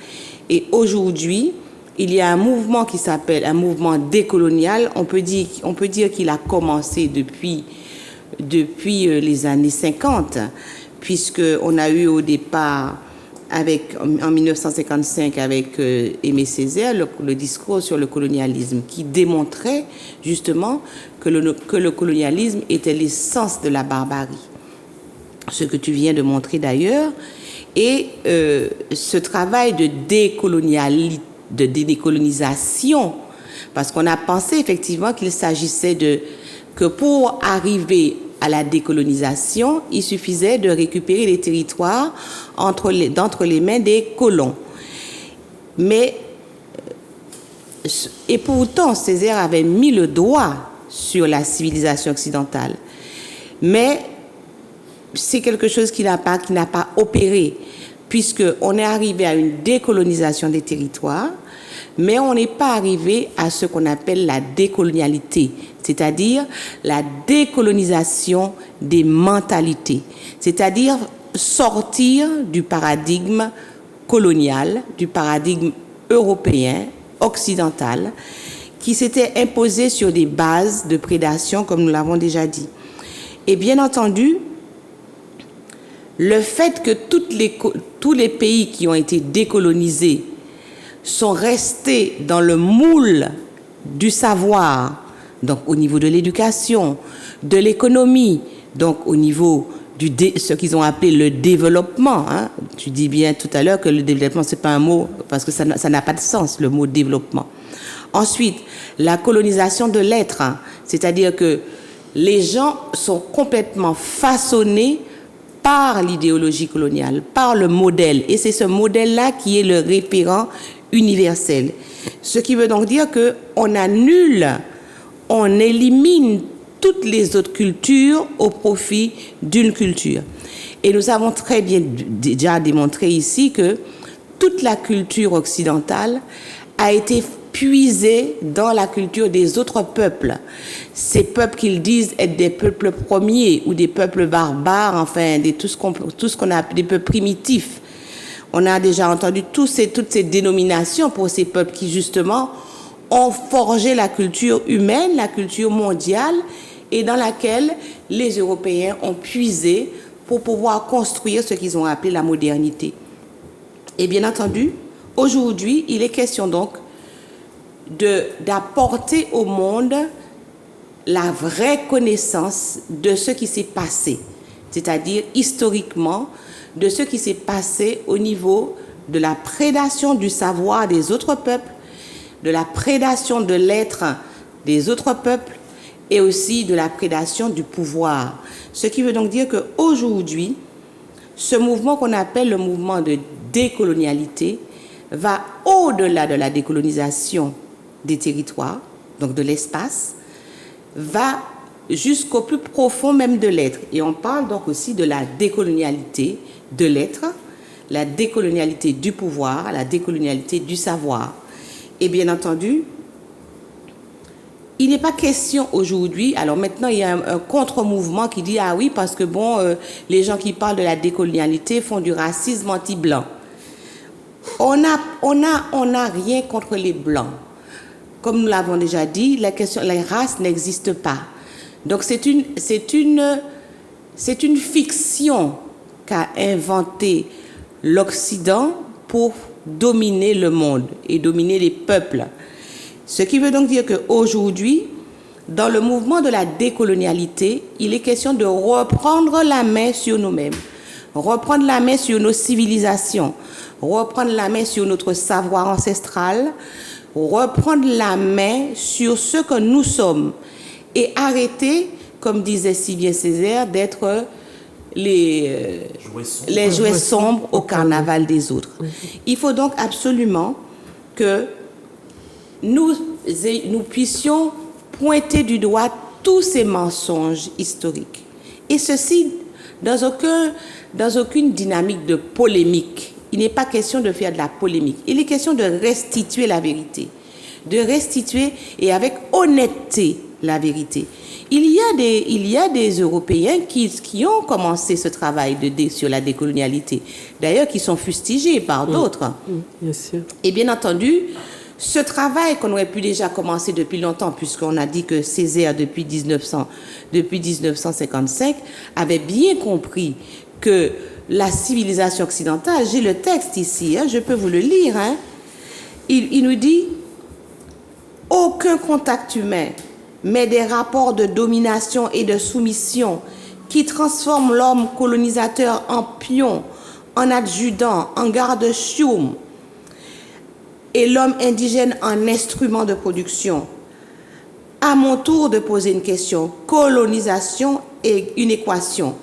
[SPEAKER 2] Et aujourd'hui, il y a un mouvement qui s'appelle un mouvement décolonial. On peut dire qu'il a commencé depuis les années 50, puisqu'on a eu au départ, en 1955, avec Aimé Césaire, le discours sur le colonialisme, qui démontrait justement que le colonialisme était l'essence de la barbarie. Ce que tu viens de montrer d'ailleurs. Et ce travail de décolonisation, parce qu'on a pensé effectivement qu'il s'agissait que pour arriver à la décolonisation, il suffisait de récupérer les territoires d'entre les mains des colons. Et pourtant, Césaire avait mis le doigt sur la civilisation occidentale. Mais c'est quelque chose qui n'a pas opéré, puisqu'on est arrivé à une décolonisation des territoires, mais on n'est pas arrivé à ce qu'on appelle la décolonialité, c'est-à-dire la décolonisation des mentalités, c'est-à-dire sortir du paradigme colonial, du paradigme européen, occidental, qui s'était imposé sur des bases de prédation, comme nous l'avons déjà dit. Et bien entendu, le fait que tous les pays qui ont été décolonisés sont restés dans le moule du savoir, donc au niveau de l'éducation, de l'économie, donc au niveau ce qu'ils ont appelé le développement. Hein. Tu dis bien tout à l'heure que le développement, c'est pas un mot, parce que ça n'a pas de sens, le mot développement. Ensuite, la colonisation de l'être, hein, c'est-à-dire que les gens sont complètement façonnés par l'idéologie coloniale, par le modèle. Et c'est ce modèle-là qui est le référent universel. Ce qui veut donc dire qu'on annule, on élimine toutes les autres cultures au profit d'une culture. Et nous avons très bien déjà démontré ici que toute la culture occidentale a été puisée dans la culture des autres peuples. Ces peuples qu'ils disent être des peuples premiers ou des peuples barbares, enfin, tout ce qu'on appelle des peuples primitifs. On a déjà entendu toutes ces dénominations pour ces peuples qui, justement, ont forgé la culture humaine, la culture mondiale, et dans laquelle les Européens ont puisé pour pouvoir construire ce qu'ils ont appelé la modernité. Et bien entendu, aujourd'hui, il est question donc d'apporter au monde la vraie connaissance de ce qui s'est passé, c'est-à-dire historiquement, de ce qui s'est passé au niveau de la prédation du savoir des autres peuples, de la prédation de l'être des autres peuples et aussi de la prédation du pouvoir. Ce qui veut donc dire qu'aujourd'hui, ce mouvement qu'on appelle le mouvement de décolonialité va au-delà de la décolonisation des territoires, donc de l'espace, va jusqu'au plus profond même de l'être. Et on parle donc aussi de la décolonialité de l'être, la décolonialité du pouvoir, la décolonialité du savoir. Et bien entendu, il n'est pas question aujourd'hui, alors maintenant il y a un contre-mouvement qui dit « Ah oui, parce que bon, les gens qui parlent de la décolonialité font du racisme anti-blanc. » On n'a rien contre les blancs. Comme nous l'avons déjà dit, la race n'existe pas. Donc c'est une fiction qu'a inventée l'Occident pour dominer le monde et dominer les peuples. Ce qui veut donc dire qu'aujourd'hui, dans le mouvement de la décolonialité, il est question de reprendre la main sur nous-mêmes, reprendre la main sur nos civilisations, reprendre la main sur notre savoir ancestral, reprendre la main sur ce que nous sommes et arrêter, comme disait si bien Césaire, d'être les jouets sombres au carnaval des autres. Il faut donc absolument que nous puissions pointer du doigt tous ces mensonges historiques. Et ceci dans aucune dynamique de polémique. Il n'est pas question de faire de la polémique. Il est question de restituer la vérité. De restituer et avec honnêteté la vérité. Il y a des Européens qui ont commencé ce travail sur la décolonialité. D'ailleurs, qui sont fustigés par d'autres.
[SPEAKER 1] Bien sûr.
[SPEAKER 2] Et bien entendu, ce travail qu'on aurait pu déjà commencer depuis longtemps, puisqu'on a dit que Césaire, depuis 1955, avait bien compris que la civilisation occidentale, j'ai le texte ici, je peux vous le lire, il nous dit « Aucun contact humain, mais des rapports de domination et de soumission qui transforment l'homme colonisateur en pion, en adjudant, en garde-chioum, et l'homme indigène en instrument de production. À mon tour de poser une question. Colonisation et une équation.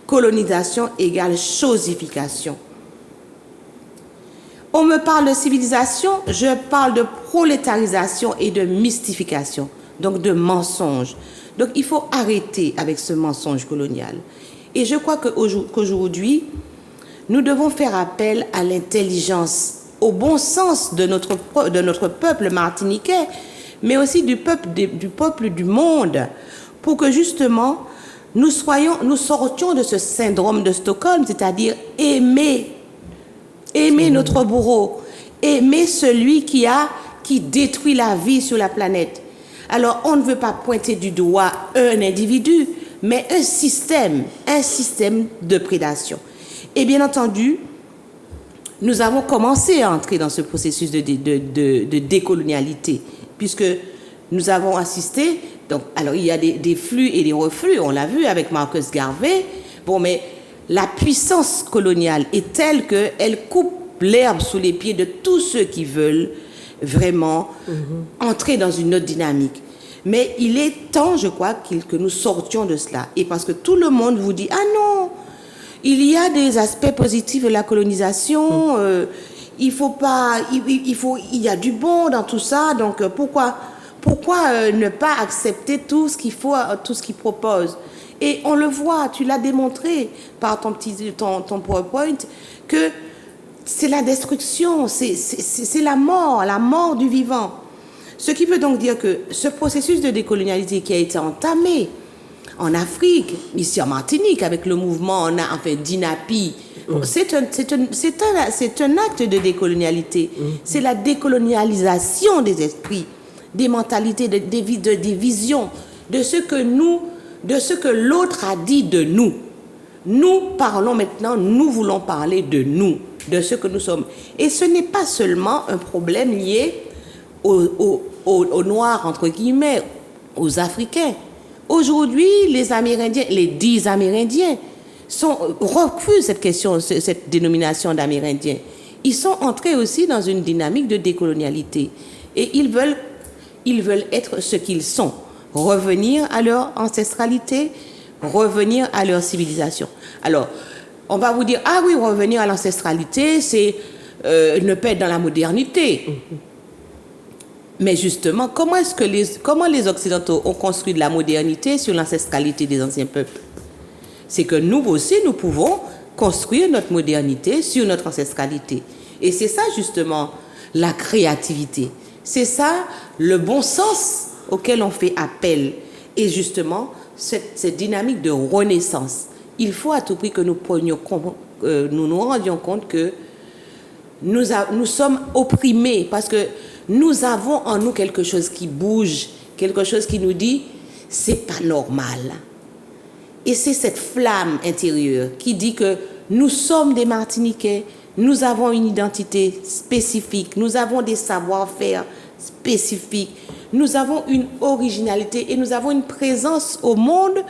[SPEAKER 2] Colonisation égale chosification. On me parle de civilisation, je parle de prolétarisation et de mystification, donc de mensonge. Donc il faut arrêter avec ce mensonge colonial. Et je crois qu'aujourd'hui, nous devons faire appel à l'intelligence, au bon sens de notre peuple martiniquais, mais aussi du peuple du monde, pour que justement nous sortions de ce syndrome de Stockholm, c'est-à-dire aimer notre bourreau, aimer celui qui détruit la vie sur la planète. Alors on ne veut pas pointer du doigt un individu, mais un système de prédation. Et bien entendu, nous avons commencé à entrer dans ce processus de décolonialité, puisque nous avons assisté, donc, alors il y a des flux et des reflux, on l'a vu avec Marcus Garvey, mais la puissance coloniale est telle qu'elle coupe l'herbe sous les pieds de tous ceux qui veulent vraiment entrer dans une autre dynamique. Mais il est temps, je crois, que nous sortions de cela. Et parce que tout le monde vous dit, ah non, il y a des aspects positifs de la colonisation, il y a du bon dans tout ça, donc pourquoi ne pas accepter tout ce qu'il propose? Et on le voit, tu l'as démontré par ton PowerPoint, que c'est la destruction, c'est la mort du vivant. Ce qui veut donc dire que ce processus de décolonialité qui a été entamé en Afrique, ici en Martinique, avec le mouvement d'INAPI, c'est un acte de décolonialité. C'est la décolonialisation des esprits, des mentalités, des visions, de ce que l'autre a dit de nous. Nous parlons maintenant, nous voulons parler de nous, de ce que nous sommes. Et ce n'est pas seulement un problème lié aux Noirs, entre guillemets, aux Africains. Aujourd'hui, les Amérindiens, les 10 Amérindiens, refusent cette question, cette dénomination d'Amérindiens. Ils sont entrés aussi dans une dynamique de décolonialité. Et ils veulent être ce qu'ils sont. Revenir à leur ancestralité, revenir à leur civilisation. Alors, on va vous dire, ah oui, revenir à l'ancestralité, c'est ne pas être dans la modernité. Mais justement, comment les Occidentaux ont construit de la modernité sur l'ancestralité des anciens peuples? C'est que nous aussi, nous pouvons construire notre modernité sur notre ancestralité. Et c'est ça, justement, la créativité. C'est ça, le bon sens auquel on fait appel. Et justement, cette dynamique de renaissance. Il faut à tout prix que nous nous rendions compte que nous sommes opprimés parce que nous avons en nous quelque chose qui bouge, quelque chose qui nous dit c'est pas normal. Et c'est cette flamme intérieure qui dit que nous sommes des Martiniquais, nous avons une identité spécifique, nous avons des savoir-faire spécifiques, nous avons une originalité et nous avons une présence au monde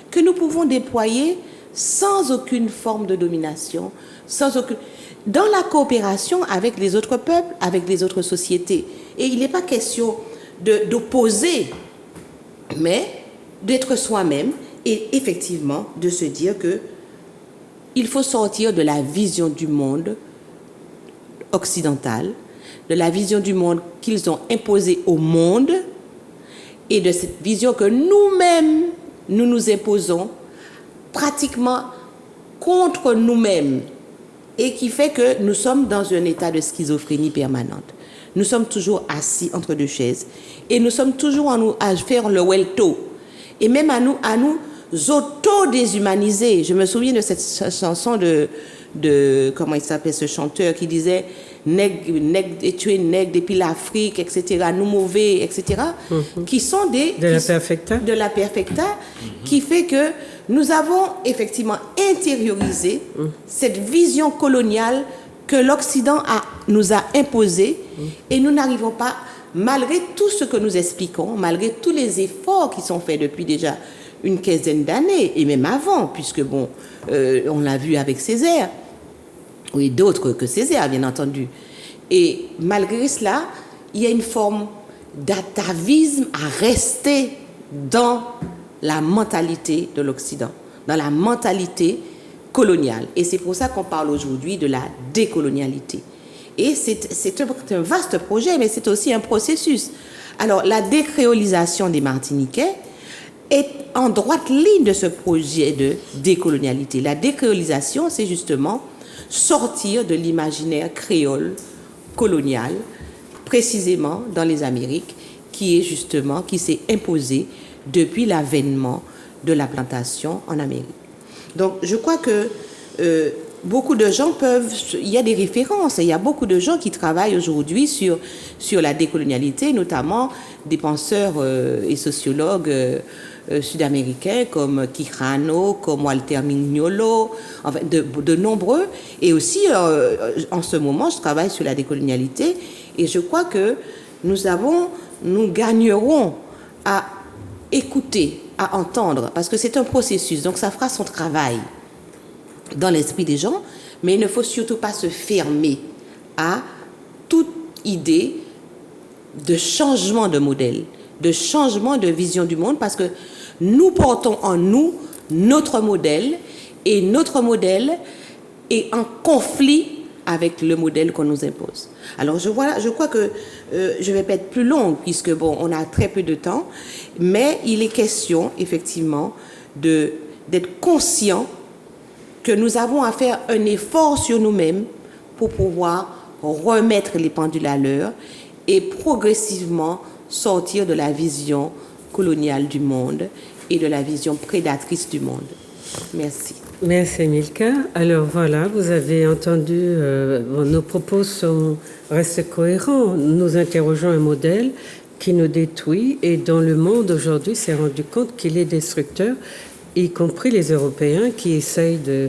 [SPEAKER 2] que nous pouvons déployer sans aucune forme de domination, dans la coopération avec les autres peuples, avec les autres sociétés. Et il n'est pas question d'opposer, mais d'être soi-même et effectivement de se dire que il faut sortir de la vision du monde occidental, de la vision du monde qu'ils ont imposée au monde et de cette vision que nous-mêmes, nous nous imposons pratiquement contre nous-mêmes et qui fait que nous sommes dans un état de schizophrénie permanente. Nous sommes toujours assis entre deux chaises et nous sommes toujours à faire le welto et même à nous auto-déshumaniser. Je me souviens de cette chanson de comment il s'appelle ce chanteur qui disait nègre, tu es nègre depuis l'Afrique, etc., nous mauvais, etc., qui sont de la perfecta, qui fait que nous avons effectivement intériorisé cette vision coloniale que l'Occident nous a imposée et nous n'arrivons pas, malgré tout ce que nous expliquons, malgré tous les efforts qui sont faits depuis déjà une quinzaine d'années, et même avant, puisque bon, on l'a vu avec Césaire, oui, d'autres que Césaire, bien entendu. Et malgré cela, il y a une forme d'atavisme à rester dans la mentalité de l'Occident, dans la mentalité coloniale. Et c'est pour ça qu'on parle aujourd'hui de la décolonialité. Et c'est un vaste projet, mais c'est aussi un processus. Alors, la décréolisation des Martiniquais est en droite ligne de ce projet de décolonialité. La décréolisation, c'est justement sortir de l'imaginaire créole colonial, précisément dans les Amériques, qui s'est imposé depuis l'avènement de la plantation en Amérique. Donc, je crois que beaucoup de gens il y a des références, il y a beaucoup de gens qui travaillent aujourd'hui sur la décolonialité, notamment des penseurs et sociologues sud-américains comme Quijano, comme Walter Mignolo, enfin de nombreux. Et aussi, en ce moment, je travaille sur la décolonialité et je crois que nous gagnerons à écouter, à entendre, parce que c'est un processus, donc ça fera son travail dans l'esprit des gens, mais il ne faut surtout pas se fermer à toute idée de changement de modèle, de changement de vision du monde, parce que nous portons en nous notre modèle, et notre modèle est en conflit avec le modèle qu'on nous impose. Alors je crois que je vais pas être plus longue, puisque bon, on a très peu de temps, mais il est question effectivement d'être conscient que nous avons à faire un effort sur nous-mêmes pour pouvoir remettre les pendules à l'heure et progressivement sortir de la vision coloniale du monde et de la vision prédatrice du monde. Merci.
[SPEAKER 1] Merci Milka. Alors voilà, vous avez entendu, nos propos restent cohérents. Nous interrogeons un modèle qui nous détruit et dont le monde aujourd'hui s'est rendu compte qu'il est destructeur, y compris les Européens qui essayent de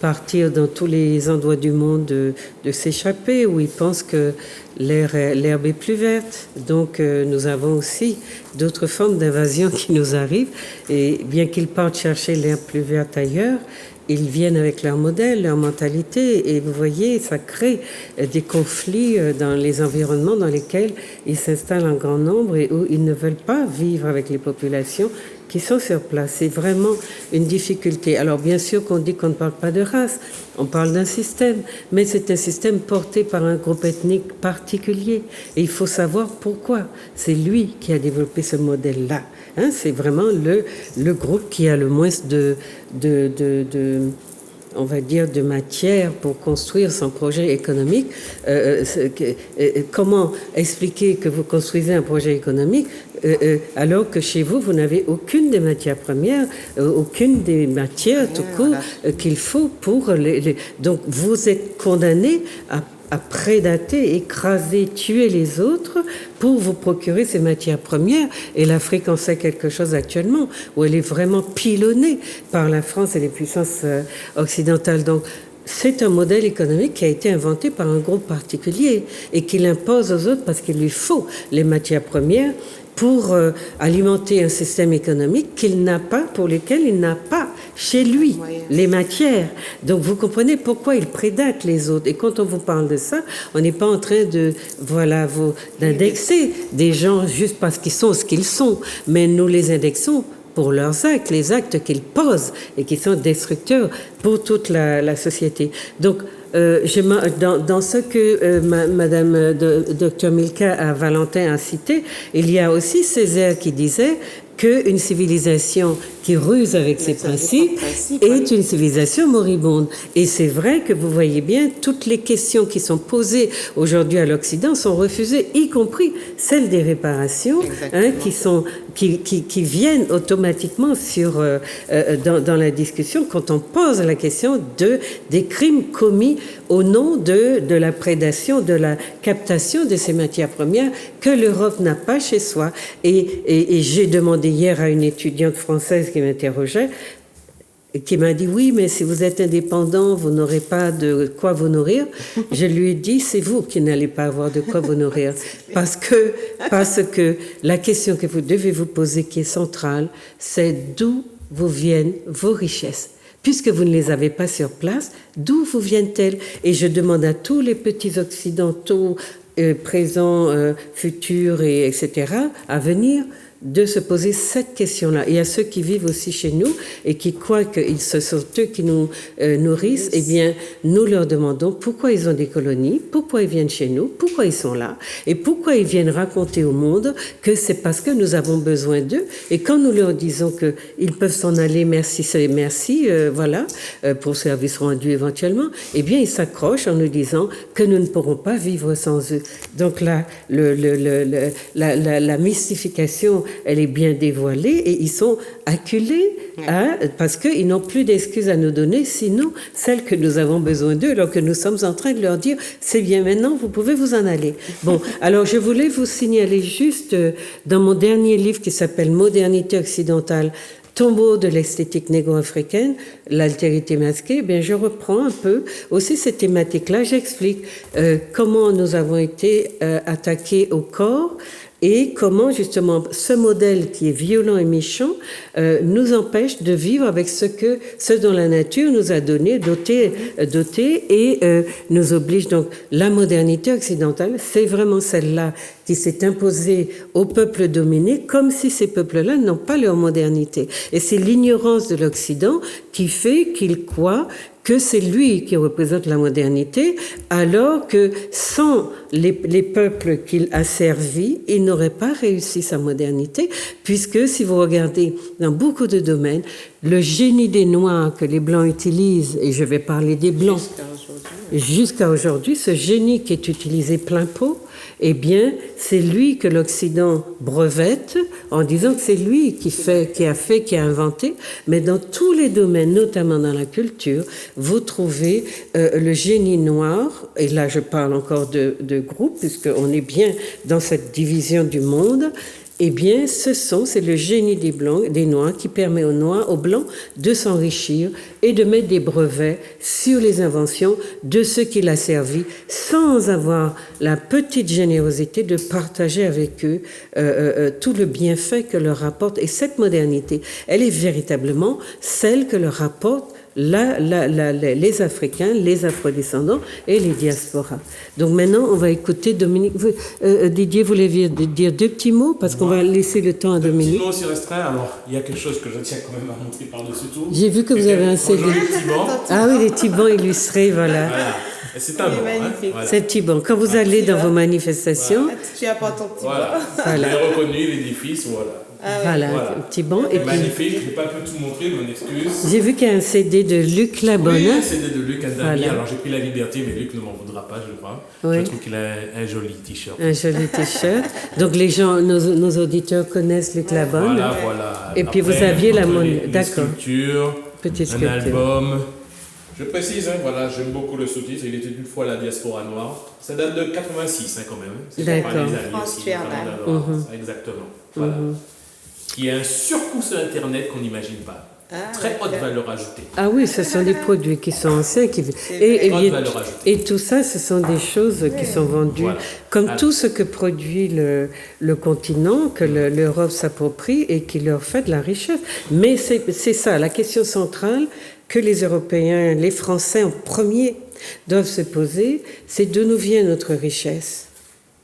[SPEAKER 1] partir dans tous les endroits du monde, de s'échapper, où ils pensent que l'herbe est plus verte. Donc nous avons aussi d'autres formes d'invasion qui nous arrivent. Et bien qu'ils partent chercher l'herbe plus verte ailleurs, ils viennent avec leur modèle, leur mentalité. Et vous voyez, ça crée des conflits dans les environnements dans lesquels ils s'installent en grand nombre et où ils ne veulent pas vivre avec les populations qui sont sur place. C'est vraiment une difficulté. Alors bien sûr qu'on dit qu'on ne parle pas de race, on parle d'un système, mais c'est un système porté par un groupe ethnique particulier. Et il faut savoir pourquoi. C'est lui qui a développé ce modèle-là. Hein, c'est vraiment le groupe qui a le moins on va dire, de matière pour construire son projet économique. Comment expliquer que vous construisez un projet économique alors que chez vous, vous n'avez aucune des matières premières, aucune des matières tout court qu'il faut pour Donc, vous êtes condamné à prédater, écraser, tuer les autres pour vous procurer ces matières premières. Et l'Afrique en sait quelque chose actuellement, où elle est vraiment pilonnée par la France et les puissances occidentales. Donc, c'est un modèle économique qui a été inventé par un groupe particulier et qu'il impose aux autres parce qu'il lui faut les matières premières pour alimenter un système économique qu'il n'a pas, pour lequel il n'a pas chez lui, les matières. Donc vous comprenez pourquoi il prédate les autres. Et quand on vous parle de ça, on n'est pas en train de, d'indexer des gens juste parce qu'ils sont ce qu'ils sont, mais nous les indexons pour leurs actes, les actes qu'ils posent et qui sont destructeurs pour toute la société. Donc, dans ce que Madame Dr Milka Valentin a cité, il y a aussi Césaire qui disait qu'une civilisation qui ruse avec ses principes est une civilisation moribonde. Et c'est vrai que vous voyez bien, toutes les questions qui sont posées aujourd'hui à l'Occident sont refusées, y compris celles des réparations, qui viennent automatiquement dans la discussion quand on pose la question des crimes commis au nom de la prédation, de la captation de ces matières premières que l'Europe n'a pas chez soi. Et j'ai demandé hier à une étudiante française qui m'interrogeait, qui m'a dit « Oui, mais si vous êtes indépendant, vous n'aurez pas de quoi vous nourrir. » Je lui ai dit « C'est vous qui n'allez pas avoir de quoi vous nourrir. » Parce que la question que vous devez vous poser, qui est centrale, c'est d'où vous viennent vos richesses. Puisque vous ne les avez pas sur place, d'où vous viennent-elles? Et je demande à tous les petits occidentaux, présents, futurs, etc., à venir, de se poser cette question-là. Et à ceux qui vivent aussi chez nous et qui croient que ce sont eux qui nous nourrissent, eh bien, nous leur demandons pourquoi ils ont des colonies, pourquoi ils viennent chez nous, pourquoi ils sont là, et pourquoi ils viennent raconter au monde que c'est parce que nous avons besoin d'eux. Et quand nous leur disons qu'ils peuvent s'en aller, merci, pour service rendu éventuellement, eh bien, ils s'accrochent en nous disant que nous ne pourrons pas vivre sans eux. Donc là, la mystification, elle est bien dévoilée et ils sont acculés parce qu'ils n'ont plus d'excuses à nous donner, sinon celles que nous avons besoin d'eux, alors que nous sommes en train de leur dire c'est bien maintenant, vous pouvez vous en aller. Bon, alors je voulais vous signaler juste dans mon dernier livre qui s'appelle Modernité occidentale, tombeau de l'esthétique négro-africaine, l'altérité masquée, bien, je reprends un peu aussi cette thématique-là. J'explique comment nous avons été attaqués au corps et comment justement ce modèle qui est violent et méchant nous empêche de vivre avec ce dont la nature nous a donné, doté et nous oblige. Donc la modernité occidentale, c'est vraiment celle-là qui s'est imposée aux peuples dominés, comme si ces peuples-là n'ont pas leur modernité. Et c'est l'ignorance de l'Occident qui fait qu'il croit que c'est lui qui représente la modernité, alors que sans les peuples qu'il a servis, il n'aurait pas réussi sa modernité, puisque si vous regardez dans beaucoup de domaines, le génie des Noirs que les Blancs utilisent, et je vais parler des Blancs, jusqu'à aujourd'hui, ce génie qui est utilisé plein pot, eh bien, c'est lui que l'Occident brevette en disant que c'est lui qui a inventé. Mais dans tous les domaines, notamment dans la culture, vous trouvez le génie noir, et là je parle encore de groupe, puisqu'on est bien dans cette division du monde. Eh bien, c'est le génie des Blancs, des Noirs, qui permet aux Blancs de s'enrichir et de mettre des brevets sur les inventions de ceux qui l'ont servi, sans avoir la petite générosité de partager avec eux tout le bienfait que leur apporte. Et cette modernité, elle est véritablement celle que leur apporte les Africains, les Afrodescendants et les diasporas. Donc maintenant, on va écouter Dominique. Didier voulait dire deux petits mots parce qu'on va laisser le temps à Dominique.
[SPEAKER 3] Deux petits mots aussi restreint. Alors, il y a quelque chose que je tiens quand même à montrer par-dessus tout.
[SPEAKER 1] J'ai vu que vous avez un CD. Ah oui, les petits bancs illustrés, voilà.
[SPEAKER 3] C'est un banc.
[SPEAKER 1] Magnifique. Voilà. C'est un petit banc. Quand vous allez dans vos manifestations...
[SPEAKER 2] Voilà. Tu apportes ton petit banc.
[SPEAKER 3] Voilà. J'ai reconnu l'édifice, voilà.
[SPEAKER 1] Voilà, un petit banc. Et
[SPEAKER 3] magnifique, je n'ai pas pu tout montrer, mon excuse.
[SPEAKER 1] J'ai vu qu'il y a un CD de Luc Labonne.
[SPEAKER 3] Oui, un CD de Luc Adami. Voilà. Alors j'ai pris la liberté, mais Luc ne m'en voudra pas, je crois. Oui. Je trouve qu'il a un joli t-shirt.
[SPEAKER 1] Un joli t-shirt. Donc les gens, nos auditeurs connaissent Luc Labonne.
[SPEAKER 3] Voilà.
[SPEAKER 1] Et puis vous aviez la monnaie. D'accord.
[SPEAKER 3] Petite sculpture. Un album. Je précise, voilà, j'aime beaucoup le sous-titre. Il était une fois la diaspora noire. Ça date de 86 quand même. C'est
[SPEAKER 1] d'accord.
[SPEAKER 3] Exactement. Voilà. Qui a un surcoût sur Internet qu'on n'imagine pas. Très haute valeur ajoutée.
[SPEAKER 1] Ah oui, ce sont des produits qui sont anciens. Et tout ça, ce sont des choses qui sont vendues comme tout ce que produit le continent, que l'Europe s'approprie et qui leur fait de la richesse. Mais c'est ça, la question centrale que les Européens, les Français en premier, doivent se poser, c'est d'où nous vient notre richesse.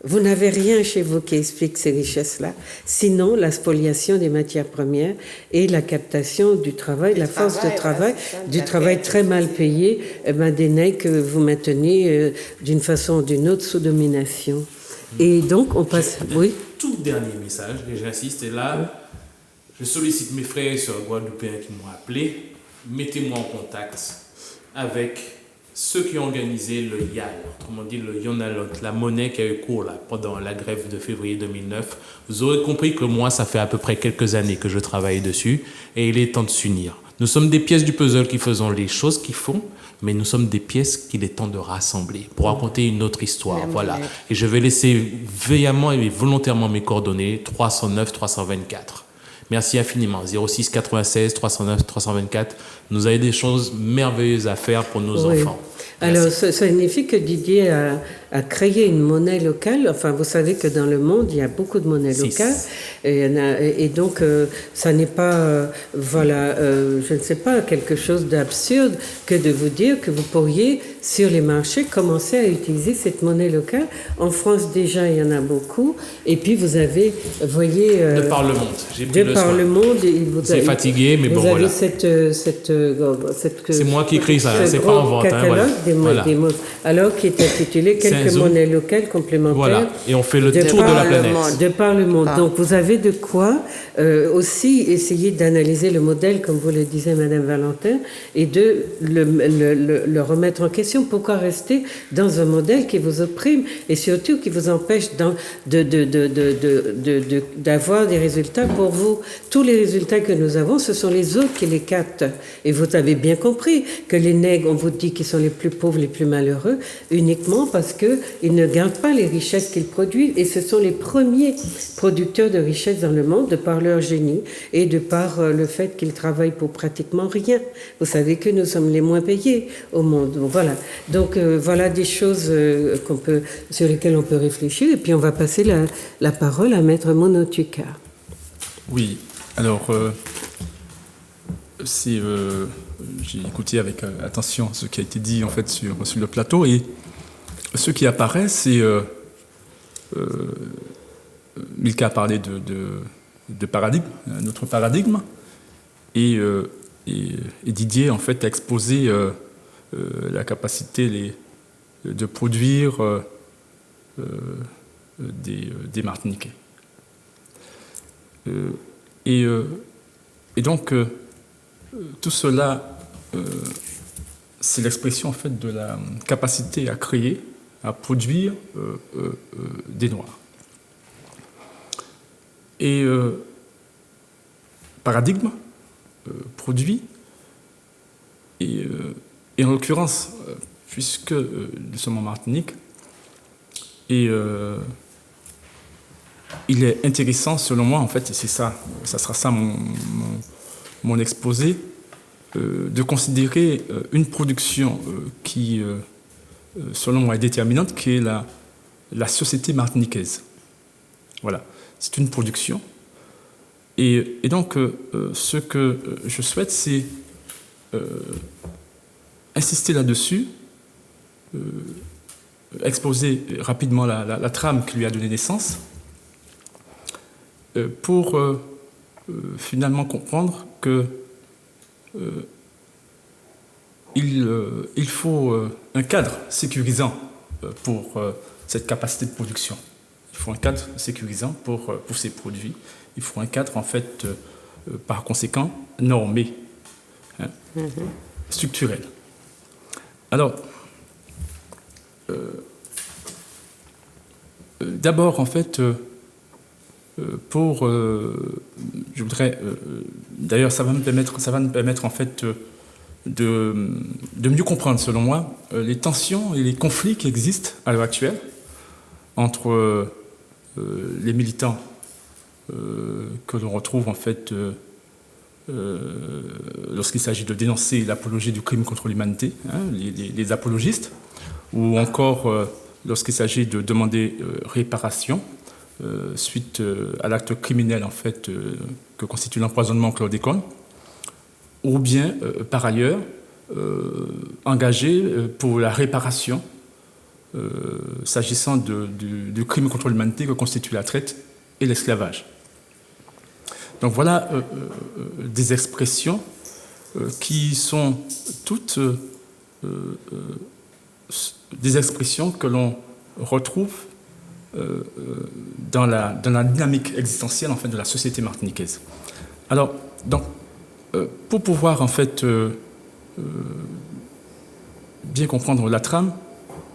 [SPEAKER 1] Vous n'avez rien chez vous qui explique ces richesses-là, sinon la spoliation des matières premières et la captation du travail, la force de travail, du travail très mal payé, des nègres que vous maintenez d'une façon ou d'une autre sous domination. Et donc, on passe... Oui.
[SPEAKER 3] Tout dernier message, et j'insiste, et là, je sollicite mes frères et sœurs guadeloupéens qui m'ont appelé, mettez-moi en contact avec ceux qui ont organisé le YAL, autrement dit le Yonalot, la monnaie qui a eu cours là, pendant la grève de février 2009. Vous aurez compris que moi, ça fait à peu près quelques années que je travaille dessus et il est temps de s'unir. Nous sommes des pièces du puzzle qui faisons les choses qu'ils font, mais nous sommes des pièces qu'il est temps de rassembler pour raconter une autre histoire. Voilà. Et je vais laisser veillamment et volontairement mes coordonnées 309 324. Merci infiniment. 06 96 309 324. Nous avons des choses merveilleuses à faire pour nos enfants. Merci.
[SPEAKER 1] Alors, ça signifie que Didier a créé une monnaie locale. Enfin, vous savez que dans le monde, il y a beaucoup de monnaies locales. Et donc, ça n'est pas, je ne sais pas, quelque chose d'absurde que de vous dire que vous pourriez, sur les marchés, commencer à utiliser cette monnaie locale. En France, déjà, il y en a beaucoup. Et puis, vous avez, voyez...
[SPEAKER 3] de par le monde. J'ai pris
[SPEAKER 1] de par le monde.
[SPEAKER 3] C'est fatigué, mais bon, voilà.
[SPEAKER 1] C'est
[SPEAKER 3] moi qui écris ça, c'est pas en vente.
[SPEAKER 1] Catalogue des mots, alors qui est intitulé Quelques monnaies locales complémentaires.
[SPEAKER 3] Voilà, et on fait le tour de la planète.
[SPEAKER 1] De par le monde. Donc vous avez de quoi aussi essayer d'analyser le modèle, comme vous le disiez, Madame Valentin, et de le remettre en question. Pourquoi rester dans un modèle qui vous opprime et surtout qui vous empêche d'avoir des résultats pour vous? Tous les résultats que nous avons, ce sont les autres qui les captent. Et vous avez bien compris que les nègres, on vous dit qu'ils sont les plus pauvres, les plus malheureux, uniquement parce qu'ils ne gardent pas les richesses qu'ils produisent. Et ce sont les premiers producteurs de richesses dans le monde, de par leur génie et de par le fait qu'ils travaillent pour pratiquement rien. Vous savez que nous sommes les moins payés au monde. Voilà. Donc voilà des choses sur lesquelles on peut réfléchir. Et puis on va passer la parole à Maître Monotuka.
[SPEAKER 4] Oui, alors j'ai écouté avec attention ce qui a été dit en fait sur le plateau, et ce qui apparaît, c'est Milka a parlé de paradigme, notre paradigme, et Didier en fait a exposé la capacité de produire des Martiniquais. Et donc tout cela, c'est l'expression en fait de la capacité à créer, à produire des Noirs. Et paradigme, produit, et en l'occurrence, puisque nous sommes en Martinique, et il est intéressant, selon moi, en fait, et c'est ça, ça sera ça mon exposé, de considérer une production qui, selon moi, est déterminante, qui est la société martiniquaise. Voilà, c'est une production. Et donc, ce que je souhaite, c'est insister là-dessus, exposer rapidement la trame qui lui a donné naissance, pour finalement comprendre que il faut un cadre sécurisant pour cette capacité de production. Il faut un cadre sécurisant pour ces produits. Il faut un cadre, en fait, par conséquent, normé, structurel. Alors, d'abord, en fait, je voudrais, d'ailleurs, ça va me permettre en fait de mieux comprendre, selon moi, les tensions et les conflits qui existent à l'heure actuelle entre les militants que l'on retrouve en fait lorsqu'il s'agit de dénoncer l'apologie du crime contre l'humanité, les apologistes, ou encore lorsqu'il s'agit de demander réparation suite à l'acte criminel en fait que constitue l'empoisonnement au chlordécone, ou bien par ailleurs engagé pour la réparation s'agissant du crime contre l'humanité que constitue la traite et l'esclavage. Donc voilà des expressions qui sont toutes des expressions que l'on retrouve dans la dynamique existentielle en fait, de la société martiniquaise. Alors, donc, pour pouvoir en fait bien comprendre la trame,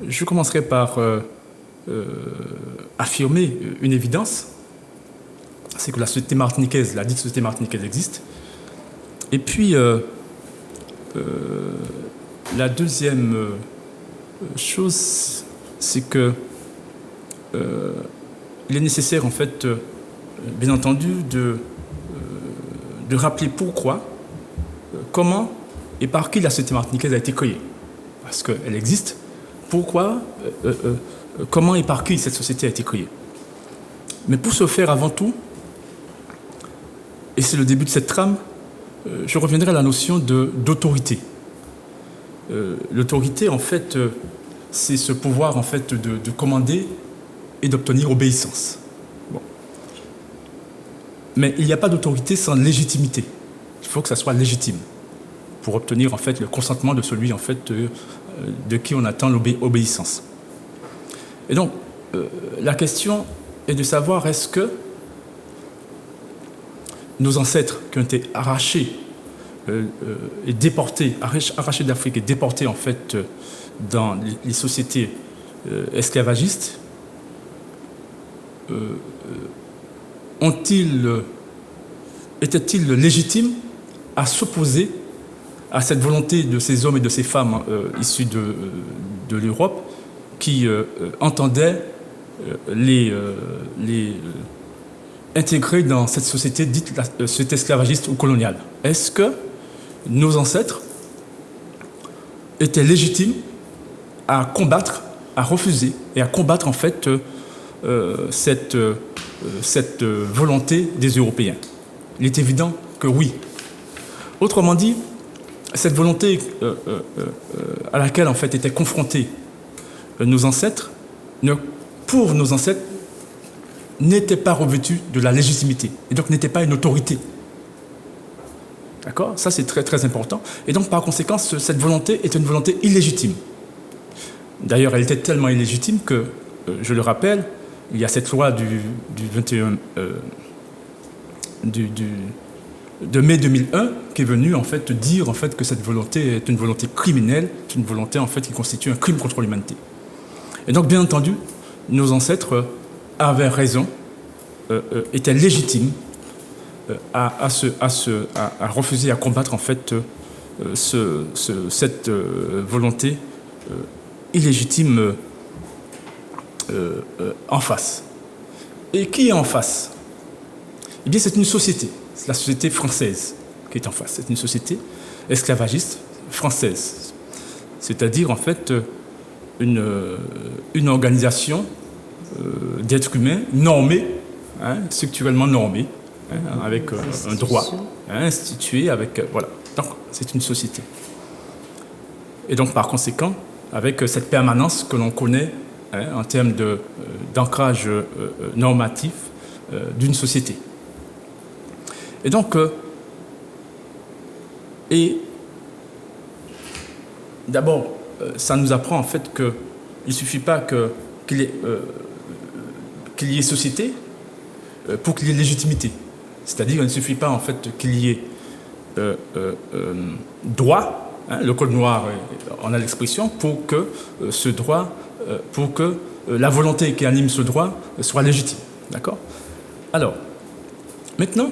[SPEAKER 4] je commencerai par affirmer une évidence, c'est que la société martiniquaise, la dite société martiniquaise existe. Et puis, la deuxième chose, c'est que il est nécessaire, en fait, bien entendu, de rappeler pourquoi, comment et par qui la société martiniquaise a été créée. Parce qu'elle existe. Pourquoi, comment et par qui cette société a été créée. Mais pour ce faire, avant tout, et c'est le début de cette trame, je reviendrai à la notion d'autorité. L'autorité, en fait, c'est ce pouvoir, en fait, de commander et d'obtenir obéissance. Bon. Mais il n'y a pas d'autorité sans légitimité. Il faut que ça soit légitime pour obtenir, en fait, le consentement de celui, en fait, de qui on attend l'obéissance. Et donc, la question est de savoir est-ce que nos ancêtres qui ont été arrachés et déportés, arrachés d'Afrique et déportés, en fait, dans les sociétés esclavagistes, étaient-ils légitimes à s'opposer à cette volonté de ces hommes et de ces femmes issus de l'Europe qui entendaient les intégrer dans cette société dite la société esclavagiste ou coloniale? Est-ce que nos ancêtres étaient légitimes à combattre, à refuser et à combattre en fait cette volonté des Européens? Il est évident que oui. Autrement dit, cette volonté à laquelle en fait étaient confrontés nos ancêtres, pour nos ancêtres, n'était pas revêtue de la légitimité et donc n'était pas une autorité. D'accord ? Ça, c'est très, très important. Et donc, par conséquent, cette volonté est une volonté illégitime. D'ailleurs, elle était tellement illégitime que, je le rappelle, il y a cette loi de mai 2001 qui est venue en fait dire en fait que cette volonté est une volonté criminelle, une volonté en fait qui constitue un crime contre l'humanité. Et donc, bien entendu, nos ancêtres avaient raison, étaient légitimes à refuser, à combattre en fait cette volonté illégitime en face. Et qui est en face? Eh bien, c'est une société. C'est la société française qui est en face. C'est une société esclavagiste française. C'est-à-dire, en fait, une organisation d'êtres humains normés, structurellement normés, avec un droit institué, avec... voilà. Donc, c'est une société. Et donc, par conséquent, avec cette permanence que l'on connaît en termes d'ancrage normatif d'une société. Et donc, d'abord, ça nous apprend en fait qu'il ne suffit pas qu'il y ait société pour qu'il y ait légitimité. C'est-à-dire qu'il ne suffit pas en fait qu'il y ait droit, le code noir en a l'expression, pour que ce droit, pour que la volonté qui anime ce droit soit légitime. D'accord ? Alors, maintenant,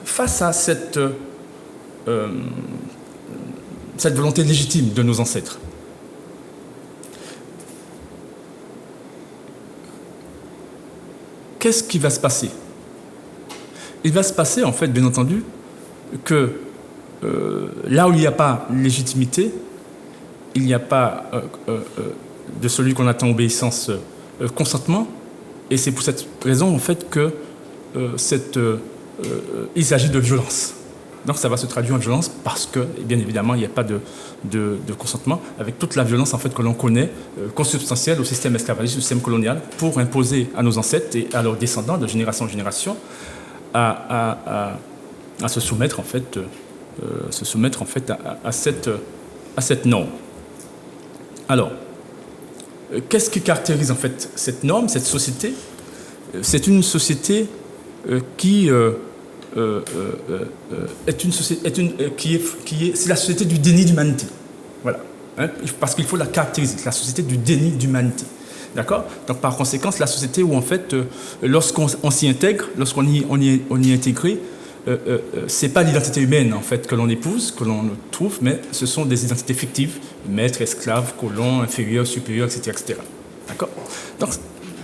[SPEAKER 4] face à cette volonté légitime de nos ancêtres, qu'est-ce qui va se passer? Il va se passer, en fait, bien entendu, que là où il n'y a pas légitimité, il n'y a pas de celui qu'on attend obéissance, consentement. Et c'est pour cette raison, en fait, que il s'agit de violence. Donc ça va se traduire en violence parce que, bien évidemment, il n'y a pas de consentement, avec toute la violence en fait, que l'on connaît, consubstantielle au système esclavagiste, au système colonial, pour imposer à nos ancêtres et à leurs descendants, de génération en génération, à se soumettre en fait, à cette norme. Alors, qu'est-ce qui caractérise en fait cette norme, cette société? C'est une société qui c'est la société du déni d'humanité. Voilà. Hein, parce qu'il faut la caractériser, la société du déni d'humanité. D'accord? Donc par conséquent, c'est la société où en fait, lorsqu'on s'y intègre, lorsqu'on y est intégré, c'est pas l'identité humaine en fait que l'on épouse, que l'on trouve, mais ce sont des identités fictives, maître, esclave, colon, inférieur, supérieur, etc., etc. D'accord? Donc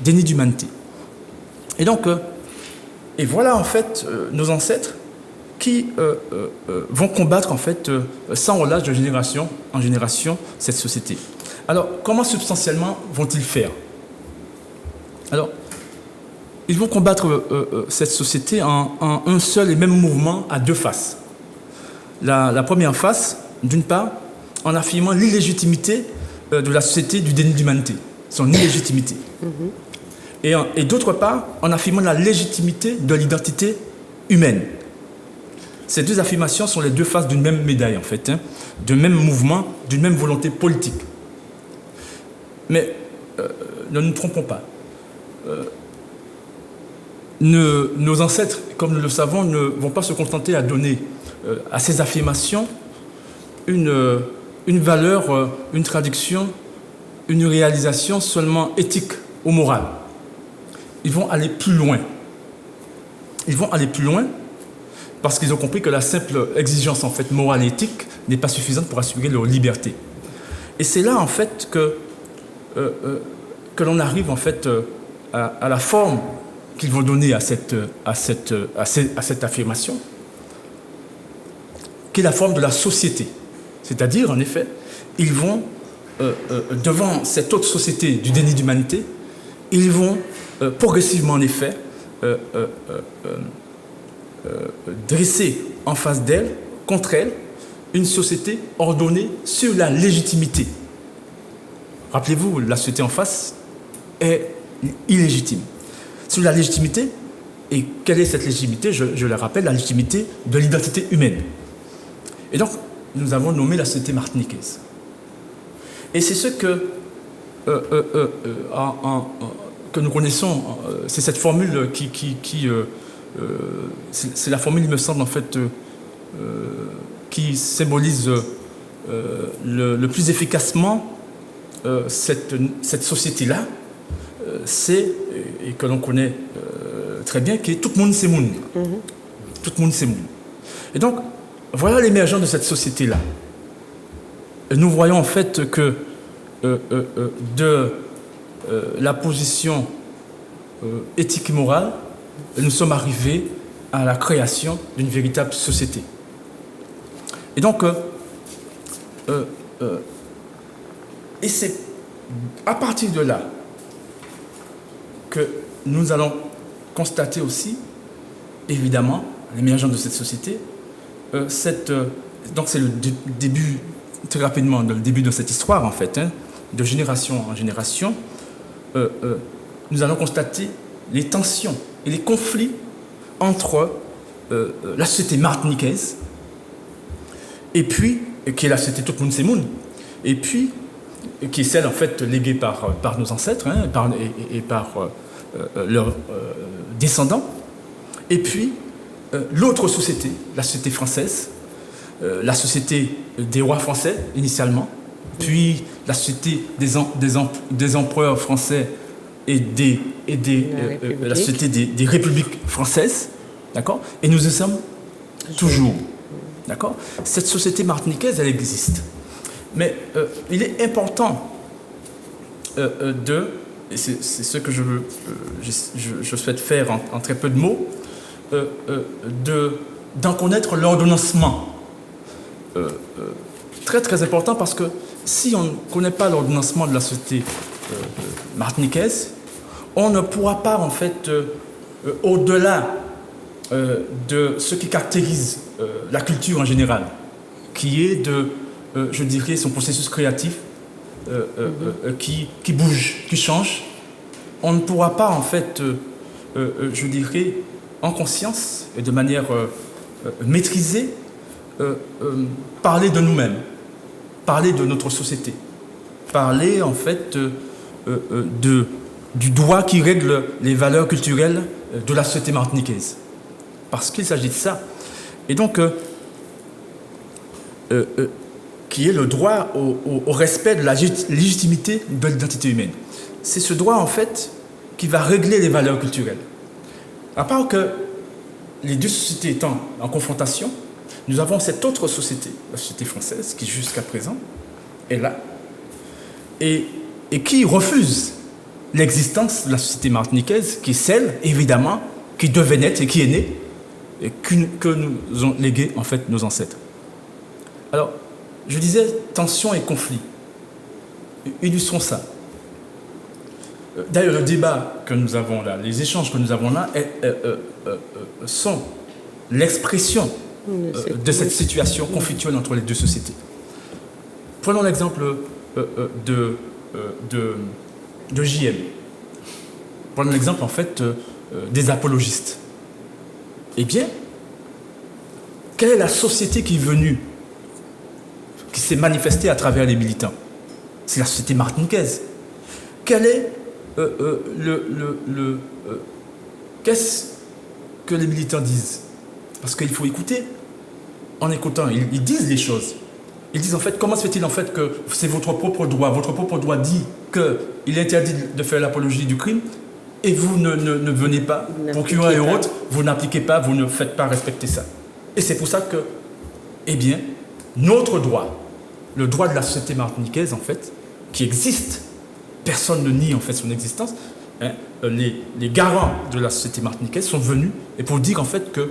[SPEAKER 4] déni d'humanité. Et donc et voilà en fait nos ancêtres qui vont combattre en fait sans relâche de génération en génération cette société. Alors comment substantiellement vont-ils faire? Alors ils vont combattre cette société en un seul et même mouvement à deux faces. La première face, d'une part, en affirmant l'illégitimité de la société du déni d'humanité, son illégitimité. Et d'autre part, en affirmant la légitimité de l'identité humaine. Ces deux affirmations sont les deux faces d'une même médaille, en fait, hein, d'un même mouvement, d'une même volonté politique. Mais ne nous trompons pas. Nos ancêtres, comme nous le savons, ne vont pas se contenter à donner à ces affirmations une valeur, une traduction, une réalisation seulement éthique ou morale. Ils vont aller plus loin. Ils vont aller plus loin parce qu'ils ont compris que la simple exigence en fait, morale et éthique n'est pas suffisante pour assurer leur liberté. Et c'est là en fait que l'on arrive en fait à la forme qu'ils vont donner à cette affirmation, qui est la forme de la société. C'est-à-dire, en effet, ils vont, devant cette autre société du déni d'humanité, ils vont progressivement, en effet, dresser en face d'elle, contre elle, une société ordonnée sur la légitimité. Rappelez-vous, la société en face est illégitime. Sur la légitimité, et quelle est cette légitimité? Je la rappelle, la légitimité de l'identité humaine. Et donc, nous avons nommé la société martiniquaise. Et c'est ce que nous connaissons, c'est cette formule c'est la formule, il me semble, en fait, qui symbolise le plus efficacement cette société-là, et que l'on connaît très bien, qui est tout le monde c'est monde. Tout le monde c'est monde. Et donc, voilà l'émergence de cette société-là. Et nous voyons en fait que de la position éthique et morale, nous sommes arrivés à la création d'une véritable société. Et donc, et c'est à partir de là que nous allons constater aussi, évidemment, l'émergence de cette société. Donc c'est le début, très rapidement, le début de cette histoire, en fait, hein, de génération en génération. Nous allons constater les tensions et les conflits entre la société martiniquaise, et puis, qui est la société tout le monde c'est monde, et puis, qui est celle, en fait, léguée par nos ancêtres, hein, et par leurs descendants, et puis l'autre société, la société française, la société des rois français initialement, puis la société des empereurs français et la société des républiques françaises, d'accord? Et nous y sommes toujours, d'accord? Cette société martiniquaise, elle existe. Mais il est important et c'est ce que je souhaite faire en très peu de mots, d'en connaître l'ordonnancement. Très très important, parce que si on ne connaît pas l'ordonnancement de la société martiniquaise, on ne pourra pas en fait, au-delà de ce qui caractérise la culture en général, qui est je dirais, son processus créatif qui bouge, qui change, on ne pourra pas en fait, je dirais, en conscience et de manière maîtrisée, parler de nous-mêmes, parler de notre société, parler en fait du droit qui règle les valeurs culturelles de la société martiniquaise. Parce qu'il s'agit de ça. Et donc, qui est le droit au respect de la légitimité de l'identité humaine. C'est ce droit, en fait, qui va régler les valeurs culturelles. À part que les deux sociétés étant en confrontation, nous avons cette autre société, la société française, qui jusqu'à présent est là, et qui refuse l'existence de la société martiniquaise, qui est celle, évidemment, qui devait naître et qui est née, et que nous ont légué, en fait, nos ancêtres. Alors, je disais tension et conflit. Illustrons ça. D'ailleurs, le débat que nous avons là, les échanges que nous avons là, sont l'expression de cette situation conflictuelle entre les deux sociétés. Prenons l'exemple de JM. Prenons l'exemple, en fait, des apologistes. Eh bien, quelle est la société qui est venue, qui s'est manifestée à travers les militants? C'est la société martiniquaise. Quel est qu'est-ce que les militants disent? Parce qu'il faut écouter. En écoutant, ils disent les choses. Ils disent en fait, comment se fait-il en fait que c'est votre propre droit? Votre propre droit dit qu'il est interdit de faire l'apologie du crime, et vous ne venez pas, procureur et autres, vous n'appliquez pas, vous ne faites pas respecter ça. Et c'est pour ça que, eh bien, notre droit, le droit de la société martiniquaise, en fait, qui existe, personne ne nie en fait son existence, hein, les garants de la société martiniquaise sont venus, et pour dire en fait que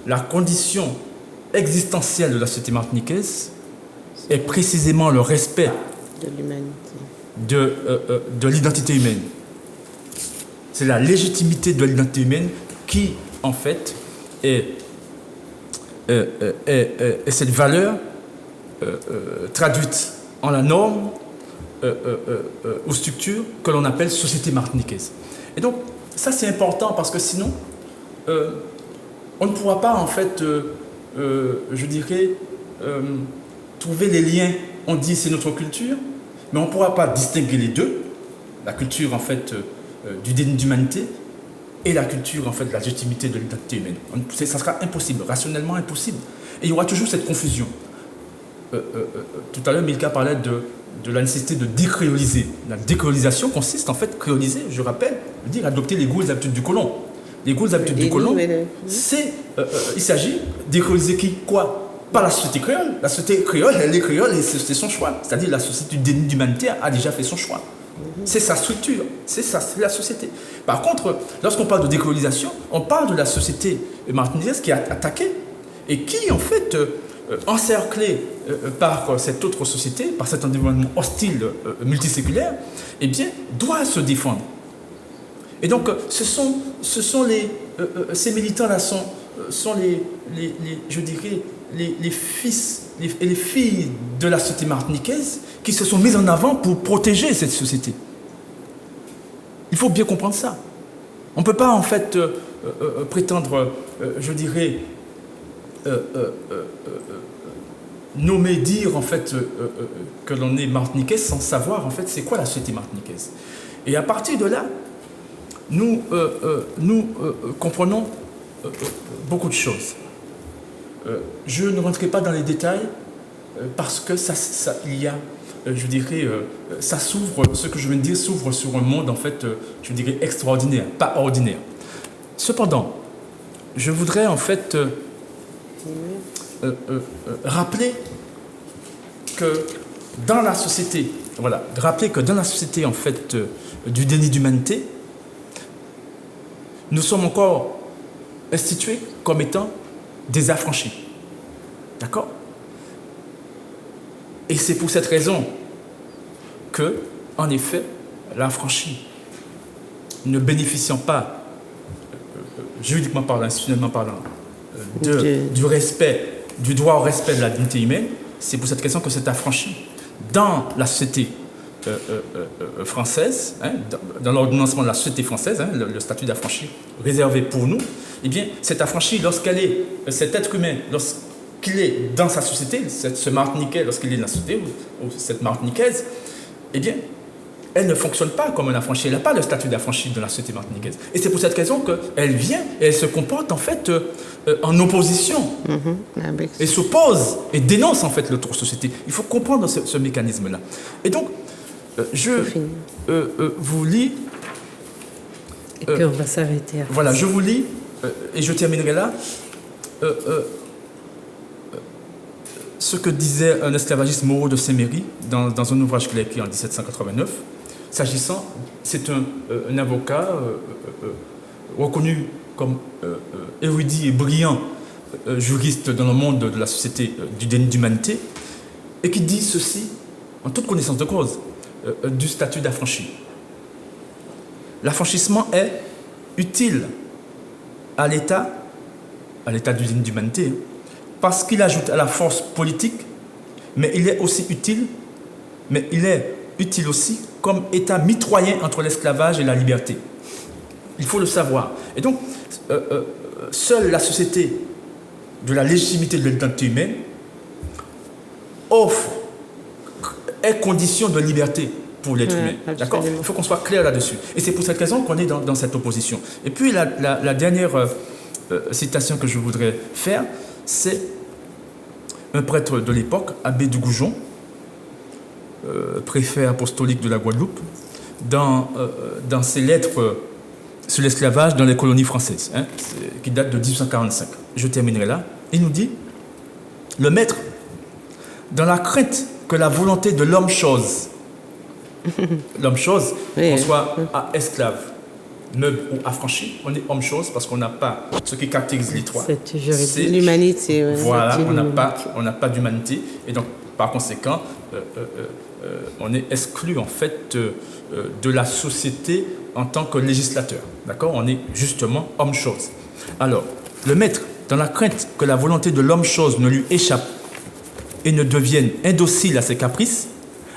[SPEAKER 4] la condition existentielle de la société martiniquaise est précisément le respect
[SPEAKER 2] de l'humanité,
[SPEAKER 4] de l'identité humaine. C'est la légitimité de l'identité humaine qui, en fait, est cette valeur traduite en la norme aux structures que l'on appelle société martiniquaise. Et donc, ça c'est important parce que sinon, on ne pourra pas, en fait, je dirais, trouver les liens. On dit c'est notre culture, mais on ne pourra pas distinguer les deux, la culture, en fait, du déni d'humanité et la culture, en fait, de la légitimité de l'identité humaine. Ça sera impossible, rationnellement impossible. Et il y aura toujours cette confusion. Tout à l'heure, Milka parlait de la nécessité de décréoliser. La décréolisation consiste, en fait, créoliser, je rappelle, veut dire adopter les goûts et les habitudes du colon. Les goûts et les habitudes du colon, c'est, il s'agit de décréoliser qui? Quoi? Pas la société créole. La société créole, elle est créole et c'est son choix. C'est-à-dire la société du déni d'humanité a déjà fait son choix. C'est sa structure, c'est ça, c'est la société. Par contre, lorsqu'on parle de décolonisation, on parle de la société martiniquaise qui est attaquée et qui, en fait, encerclée par cette autre société, par cet environnement hostile, multiséculaire, eh bien, doit se défendre. Et donc, ces militants-là sont je dirais, les fils et les filles de la société martiniquaise qui se sont mis en avant pour protéger cette société. Il faut bien comprendre ça. On ne peut pas, en fait, prétendre, je dirais, nommer, dire, en fait, que l'on est martiniquais sans savoir, en fait, c'est quoi la société martiniquaise. Et à partir de là, nous comprenons beaucoup de choses. Je ne rentrerai pas dans les détails parce que il y a, je dirais, ça s'ouvre, ce que je viens de dire s'ouvre sur un monde, en fait, je dirais extraordinaire, pas ordinaire. Cependant, je voudrais, en fait, rappeler que dans la société, en fait, du déni d'humanité, nous sommes encore institués comme étant des affranchis. D'accord? Et c'est pour cette raison que, en effet, l'affranchi, ne bénéficiant pas, juridiquement parlant, institutionnellement parlant, du respect, du droit au respect de la dignité humaine, c'est pour cette raison que cet affranchi, dans la société française, hein, dans l'ordonnancement de la société française, hein, le statut d'affranchi réservé pour nous, eh bien, cet affranchi, cet être humain, lorsqu'il est dans sa société, ce Martiniquais, lorsqu'il est dans la société, ou cette Martiniquaise, eh bien, elle ne fonctionne pas comme un affranchi. Elle n'a pas le statut d'affranchi de la société martiniquaise. Et c'est pour cette raison qu'elle vient et elle se comporte en fait en opposition. Elle s'oppose et dénonce en fait l'autre société. Il faut comprendre ce mécanisme-là. Et donc, je vous lis...
[SPEAKER 1] et puis on va s'arrêter.
[SPEAKER 4] Voilà, je vous lis, et je terminerai là, ce que disait un esclavagiste Moreau de Saint-Méry dans un ouvrage qu'il a écrit en 1789. S'agissant, c'est un avocat reconnu comme érudit et brillant juriste dans le monde de la société du déni d'humanité, et qui dit ceci, en toute connaissance de cause, du statut d'affranchi. L'affranchissement est utile à l'état du déni d'humanité, parce qu'il ajoute à la force politique, mais il est utile aussi comme état mitoyen entre l'esclavage et la liberté. Il faut le savoir. Et donc, seule la société de la légitimité de l'identité humaine est condition de liberté pour l'être humain. D'accord ? Il faut qu'on soit clair là-dessus. Et c'est pour cette raison qu'on est dans cette opposition. Et puis, la dernière citation que je voudrais faire, c'est un prêtre de l'époque, abbé du Goujon, préfet apostolique de la Guadeloupe, dans ses lettres sur l'esclavage dans les colonies françaises, hein, qui datent de 1845. Je terminerai là. Il nous dit, le maître, dans la crainte que la volonté de l'homme-chose, l'homme-chose, qu'on soit esclave, meuble ou affranchi, on est homme-chose parce qu'on n'a pas ce qui caractérise les trois.
[SPEAKER 2] C'est l'humanité. Ouais.
[SPEAKER 4] Voilà, on n'a pas d'humanité. Et donc, par conséquent, on est exclu en fait de la société en tant que législateur. D'accord ? On est justement homme-chose. Alors, le maître, dans la crainte que la volonté de l'homme-chose ne lui échappe et ne devienne indocile à ses caprices,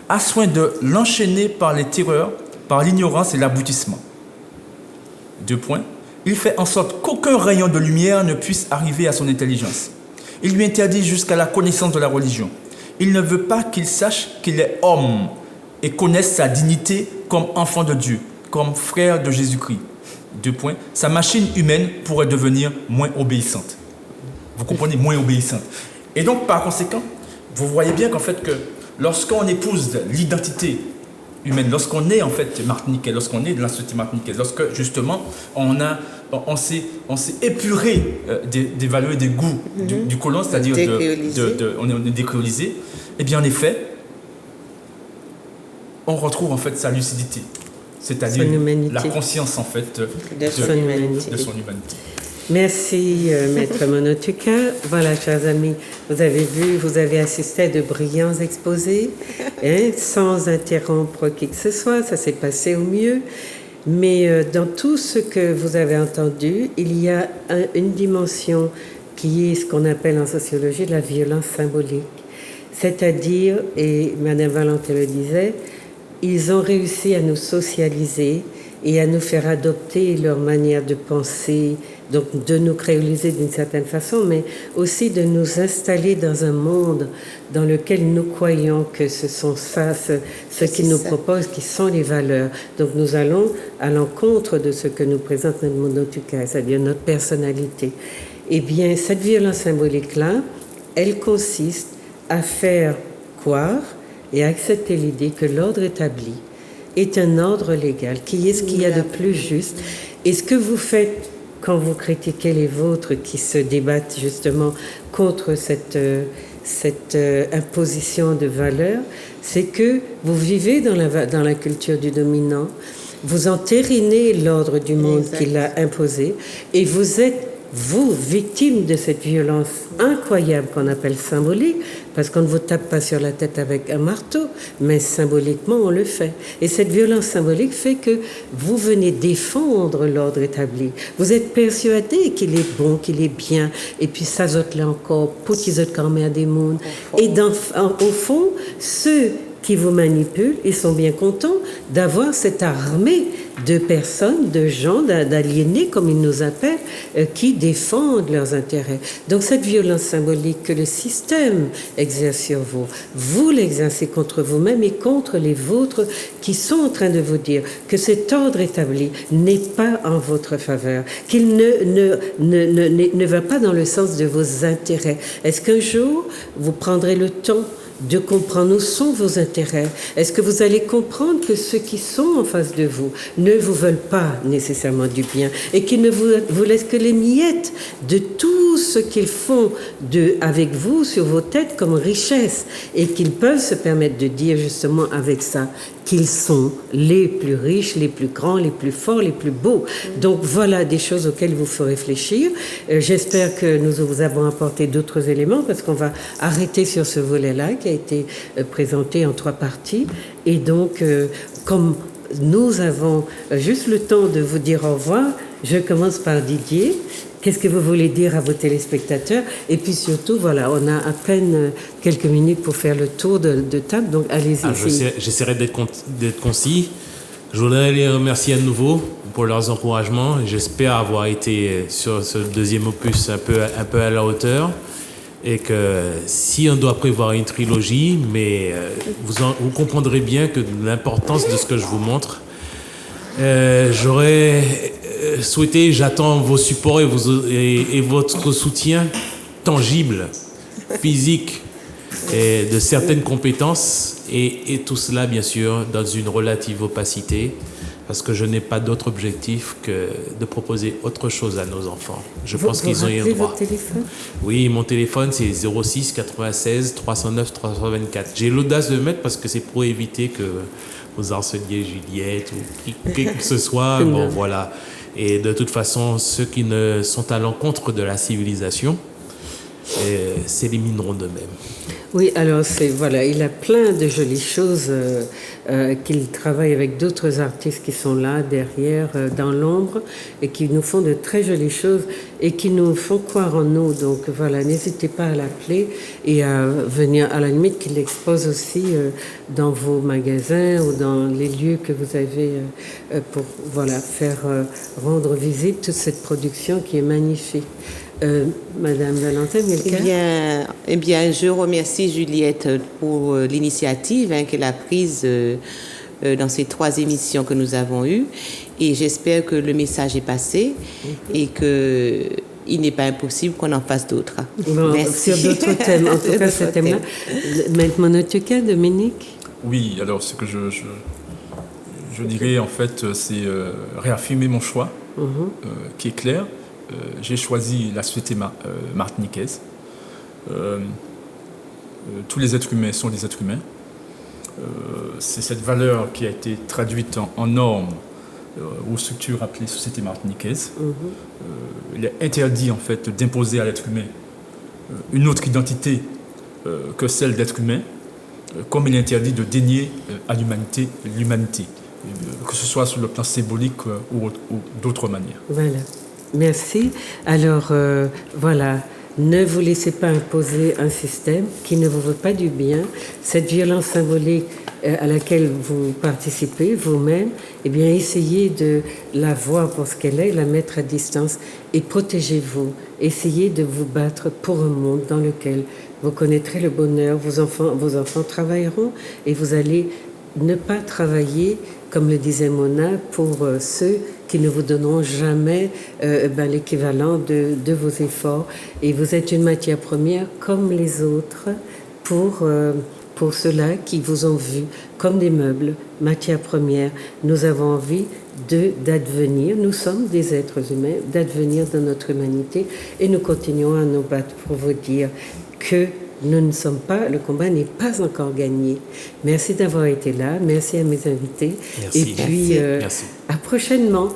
[SPEAKER 4] a soin de l'enchaîner par les terreurs, par l'ignorance et l'aboutissement. 2 points. Il fait en sorte qu'aucun rayon de lumière ne puisse arriver à son intelligence. Il lui interdit jusqu'à la connaissance de la religion. Il ne veut pas qu'il sache qu'il est homme et connaisse sa dignité comme enfant de Dieu, comme frère de Jésus-Christ. 2 points. Sa machine humaine pourrait devenir moins obéissante. Vous comprenez, moins obéissante. Et donc, par conséquent, vous voyez bien qu'en fait, que lorsqu'on épouse l'identité humaine, lorsqu'on est en fait martiniquais, lorsqu'on est de la société martiniquaise, lorsque justement on s'est épuré des valeurs et des goûts du colon, c'est-à-dire on est décréolisé, et bien en effet, on retrouve en fait sa lucidité, c'est-à-dire la conscience en fait de son humanité.
[SPEAKER 1] Merci, Maître Monotuka. Voilà, chers amis, vous avez vu, vous avez assisté à de brillants exposés, hein, sans interrompre qui que ce soit, ça s'est passé au mieux. Mais dans tout ce que vous avez entendu, il y a une dimension qui est ce qu'on appelle en sociologie la violence symbolique. C'est-à-dire, et Madame Valentin le disait, ils ont réussi à nous socialiser et à nous faire adopter leur manière de penser, donc de nous créoliser d'une certaine façon, mais aussi de nous installer dans un monde dans lequel nous croyons que ce sont ce qu'ils nous proposent, qui sont les valeurs. Donc nous allons à l'encontre de ce que nous présente notre Monotuka, c'est-à-dire notre personnalité. Eh bien, cette violence symbolique-là, elle consiste à faire croire et à accepter l'idée que l'ordre établi est un ordre légal, qui est ce qu'il y a de plus juste. Et ce que vous faites quand vous critiquez les vôtres qui se débattent justement contre cette imposition de valeurs, c'est que vous vivez dans la culture du dominant, vous entérinez l'ordre du monde qui l'a imposé, et vous êtes vous, victimes de cette violence incroyable qu'on appelle symbolique, parce qu'on ne vous tape pas sur la tête avec un marteau, mais symboliquement on le fait. Et cette violence symbolique fait que vous venez défendre l'ordre établi. Vous êtes persuadé qu'il est bon, qu'il est bien, et puis ça zote là encore, pour qu'ils zotent quand même à des mondes. Et au fond, ceux qui vous manipulent, ils sont bien contents d'avoir cette armée de personnes, de gens, d'aliénés, comme ils nous appellent, qui défendent leurs intérêts. Donc cette violence symbolique que le système exerce sur vous, vous l'exercez contre vous-même et contre les vôtres qui sont en train de vous dire que cet ordre établi n'est pas en votre faveur, qu'il ne va pas dans le sens de vos intérêts. Est-ce qu'un jour, vous prendrez le temps de comprendre où sont vos intérêts? Est-ce que vous allez comprendre que ceux qui sont en face de vous ne vous veulent pas nécessairement du bien et qu'ils ne vous laissent que les miettes de tout ce qu'ils font avec vous sur vos têtes comme richesse et qu'ils peuvent se permettre de dire justement avec ça qu'ils sont les plus riches, les plus grands, les plus forts, les plus beaux. Donc voilà des choses auxquelles il vous faut réfléchir. J'espère que nous vous avons apporté d'autres éléments parce qu'on va arrêter sur ce volet-là qui a été présenté en 3 parties. Et donc, comme nous avons juste le temps de vous dire au revoir, je commence par Didier. Qu'est-ce que vous voulez dire à vos téléspectateurs? Et puis surtout, voilà, on a à peine quelques minutes pour faire le tour de table, donc allez-y.
[SPEAKER 3] J'essaierai d'être concis. Je voudrais les remercier à nouveau pour leurs encouragements. J'espère avoir été sur ce deuxième opus un peu à la hauteur. Et que si on doit prévoir une trilogie, mais vous comprendrez bien que l'importance de ce que je vous montre. J'aurais souhaité, j'attends vos supports et votre soutien tangible, physique, et de certaines compétences, et tout cela, bien sûr, dans une relative opacité, parce que je n'ai pas d'autre objectif que de proposer autre chose à nos enfants. Je pense qu'ils ont eu un droit.
[SPEAKER 1] Votre téléphone?
[SPEAKER 3] Oui, mon téléphone, c'est 06 96 309 324. J'ai l'audace de le mettre parce que c'est pour éviter que vous harceliez Juliette ou qui que ce soit. Bon, voilà. Et de toute façon, ceux qui ne sont à l'encontre de la civilisation s'élimineront d'eux-mêmes.
[SPEAKER 1] Oui, alors voilà, il a plein de jolies choses qu'il travaille avec d'autres artistes qui sont là derrière, dans l'ombre, et qui nous font de très jolies choses et qui nous font croire en nous. Donc voilà, n'hésitez pas à l'appeler et à venir, à la limite qu'il expose aussi dans vos magasins ou dans les lieux que vous avez pour voilà faire rendre visible toute cette production qui est magnifique. Madame Valentin,
[SPEAKER 2] Eh bien, je remercie Juliette pour l'initiative qu'elle a prise dans ces 3 émissions que nous avons eues. Et j'espère que le message est passé et qu'il n'est pas impossible qu'on en fasse d'autres.
[SPEAKER 1] Bon, sur d'autres thèmes, en tout cas ce thème-là. Maître Monotuka, Dominique?
[SPEAKER 4] Oui, alors ce que je dirais en fait, c'est réaffirmer mon choix, qui est clair. J'ai choisi la société martiniquaise. Tous les êtres humains sont des êtres humains. C'est cette valeur qui a été traduite en normes aux structures appelées société martiniquaise. Il est interdit en fait d'imposer à l'être humain une autre identité que celle d'être humain, comme il est interdit de dénier à l'humanité, que ce soit sur le plan symbolique ou d'autres manières.
[SPEAKER 1] Voilà. Merci. Alors, voilà, ne vous laissez pas imposer un système qui ne vous veut pas du bien. Cette violence symbolique à laquelle vous participez vous-même, eh bien, essayez de la voir pour ce qu'elle est, la mettre à distance et protégez-vous. Essayez de vous battre pour un monde dans lequel vous connaîtrez le bonheur, vos enfants travailleront et vous allez ne pas travailler, comme le disait Mona, pour ceux qui ne vous donneront jamais l'équivalent de vos efforts. Et vous êtes une matière première comme les autres pour ceux-là qui vous ont vu comme des meubles, matière première. Nous avons envie d'advenir, nous sommes des êtres humains, d'advenir dans notre humanité et nous continuons à nous battre pour vous dire que le combat n'est pas encore gagné. Merci d'avoir été là, merci à mes invités.
[SPEAKER 3] Merci.
[SPEAKER 1] Et puis,
[SPEAKER 3] Merci.
[SPEAKER 1] à prochainement.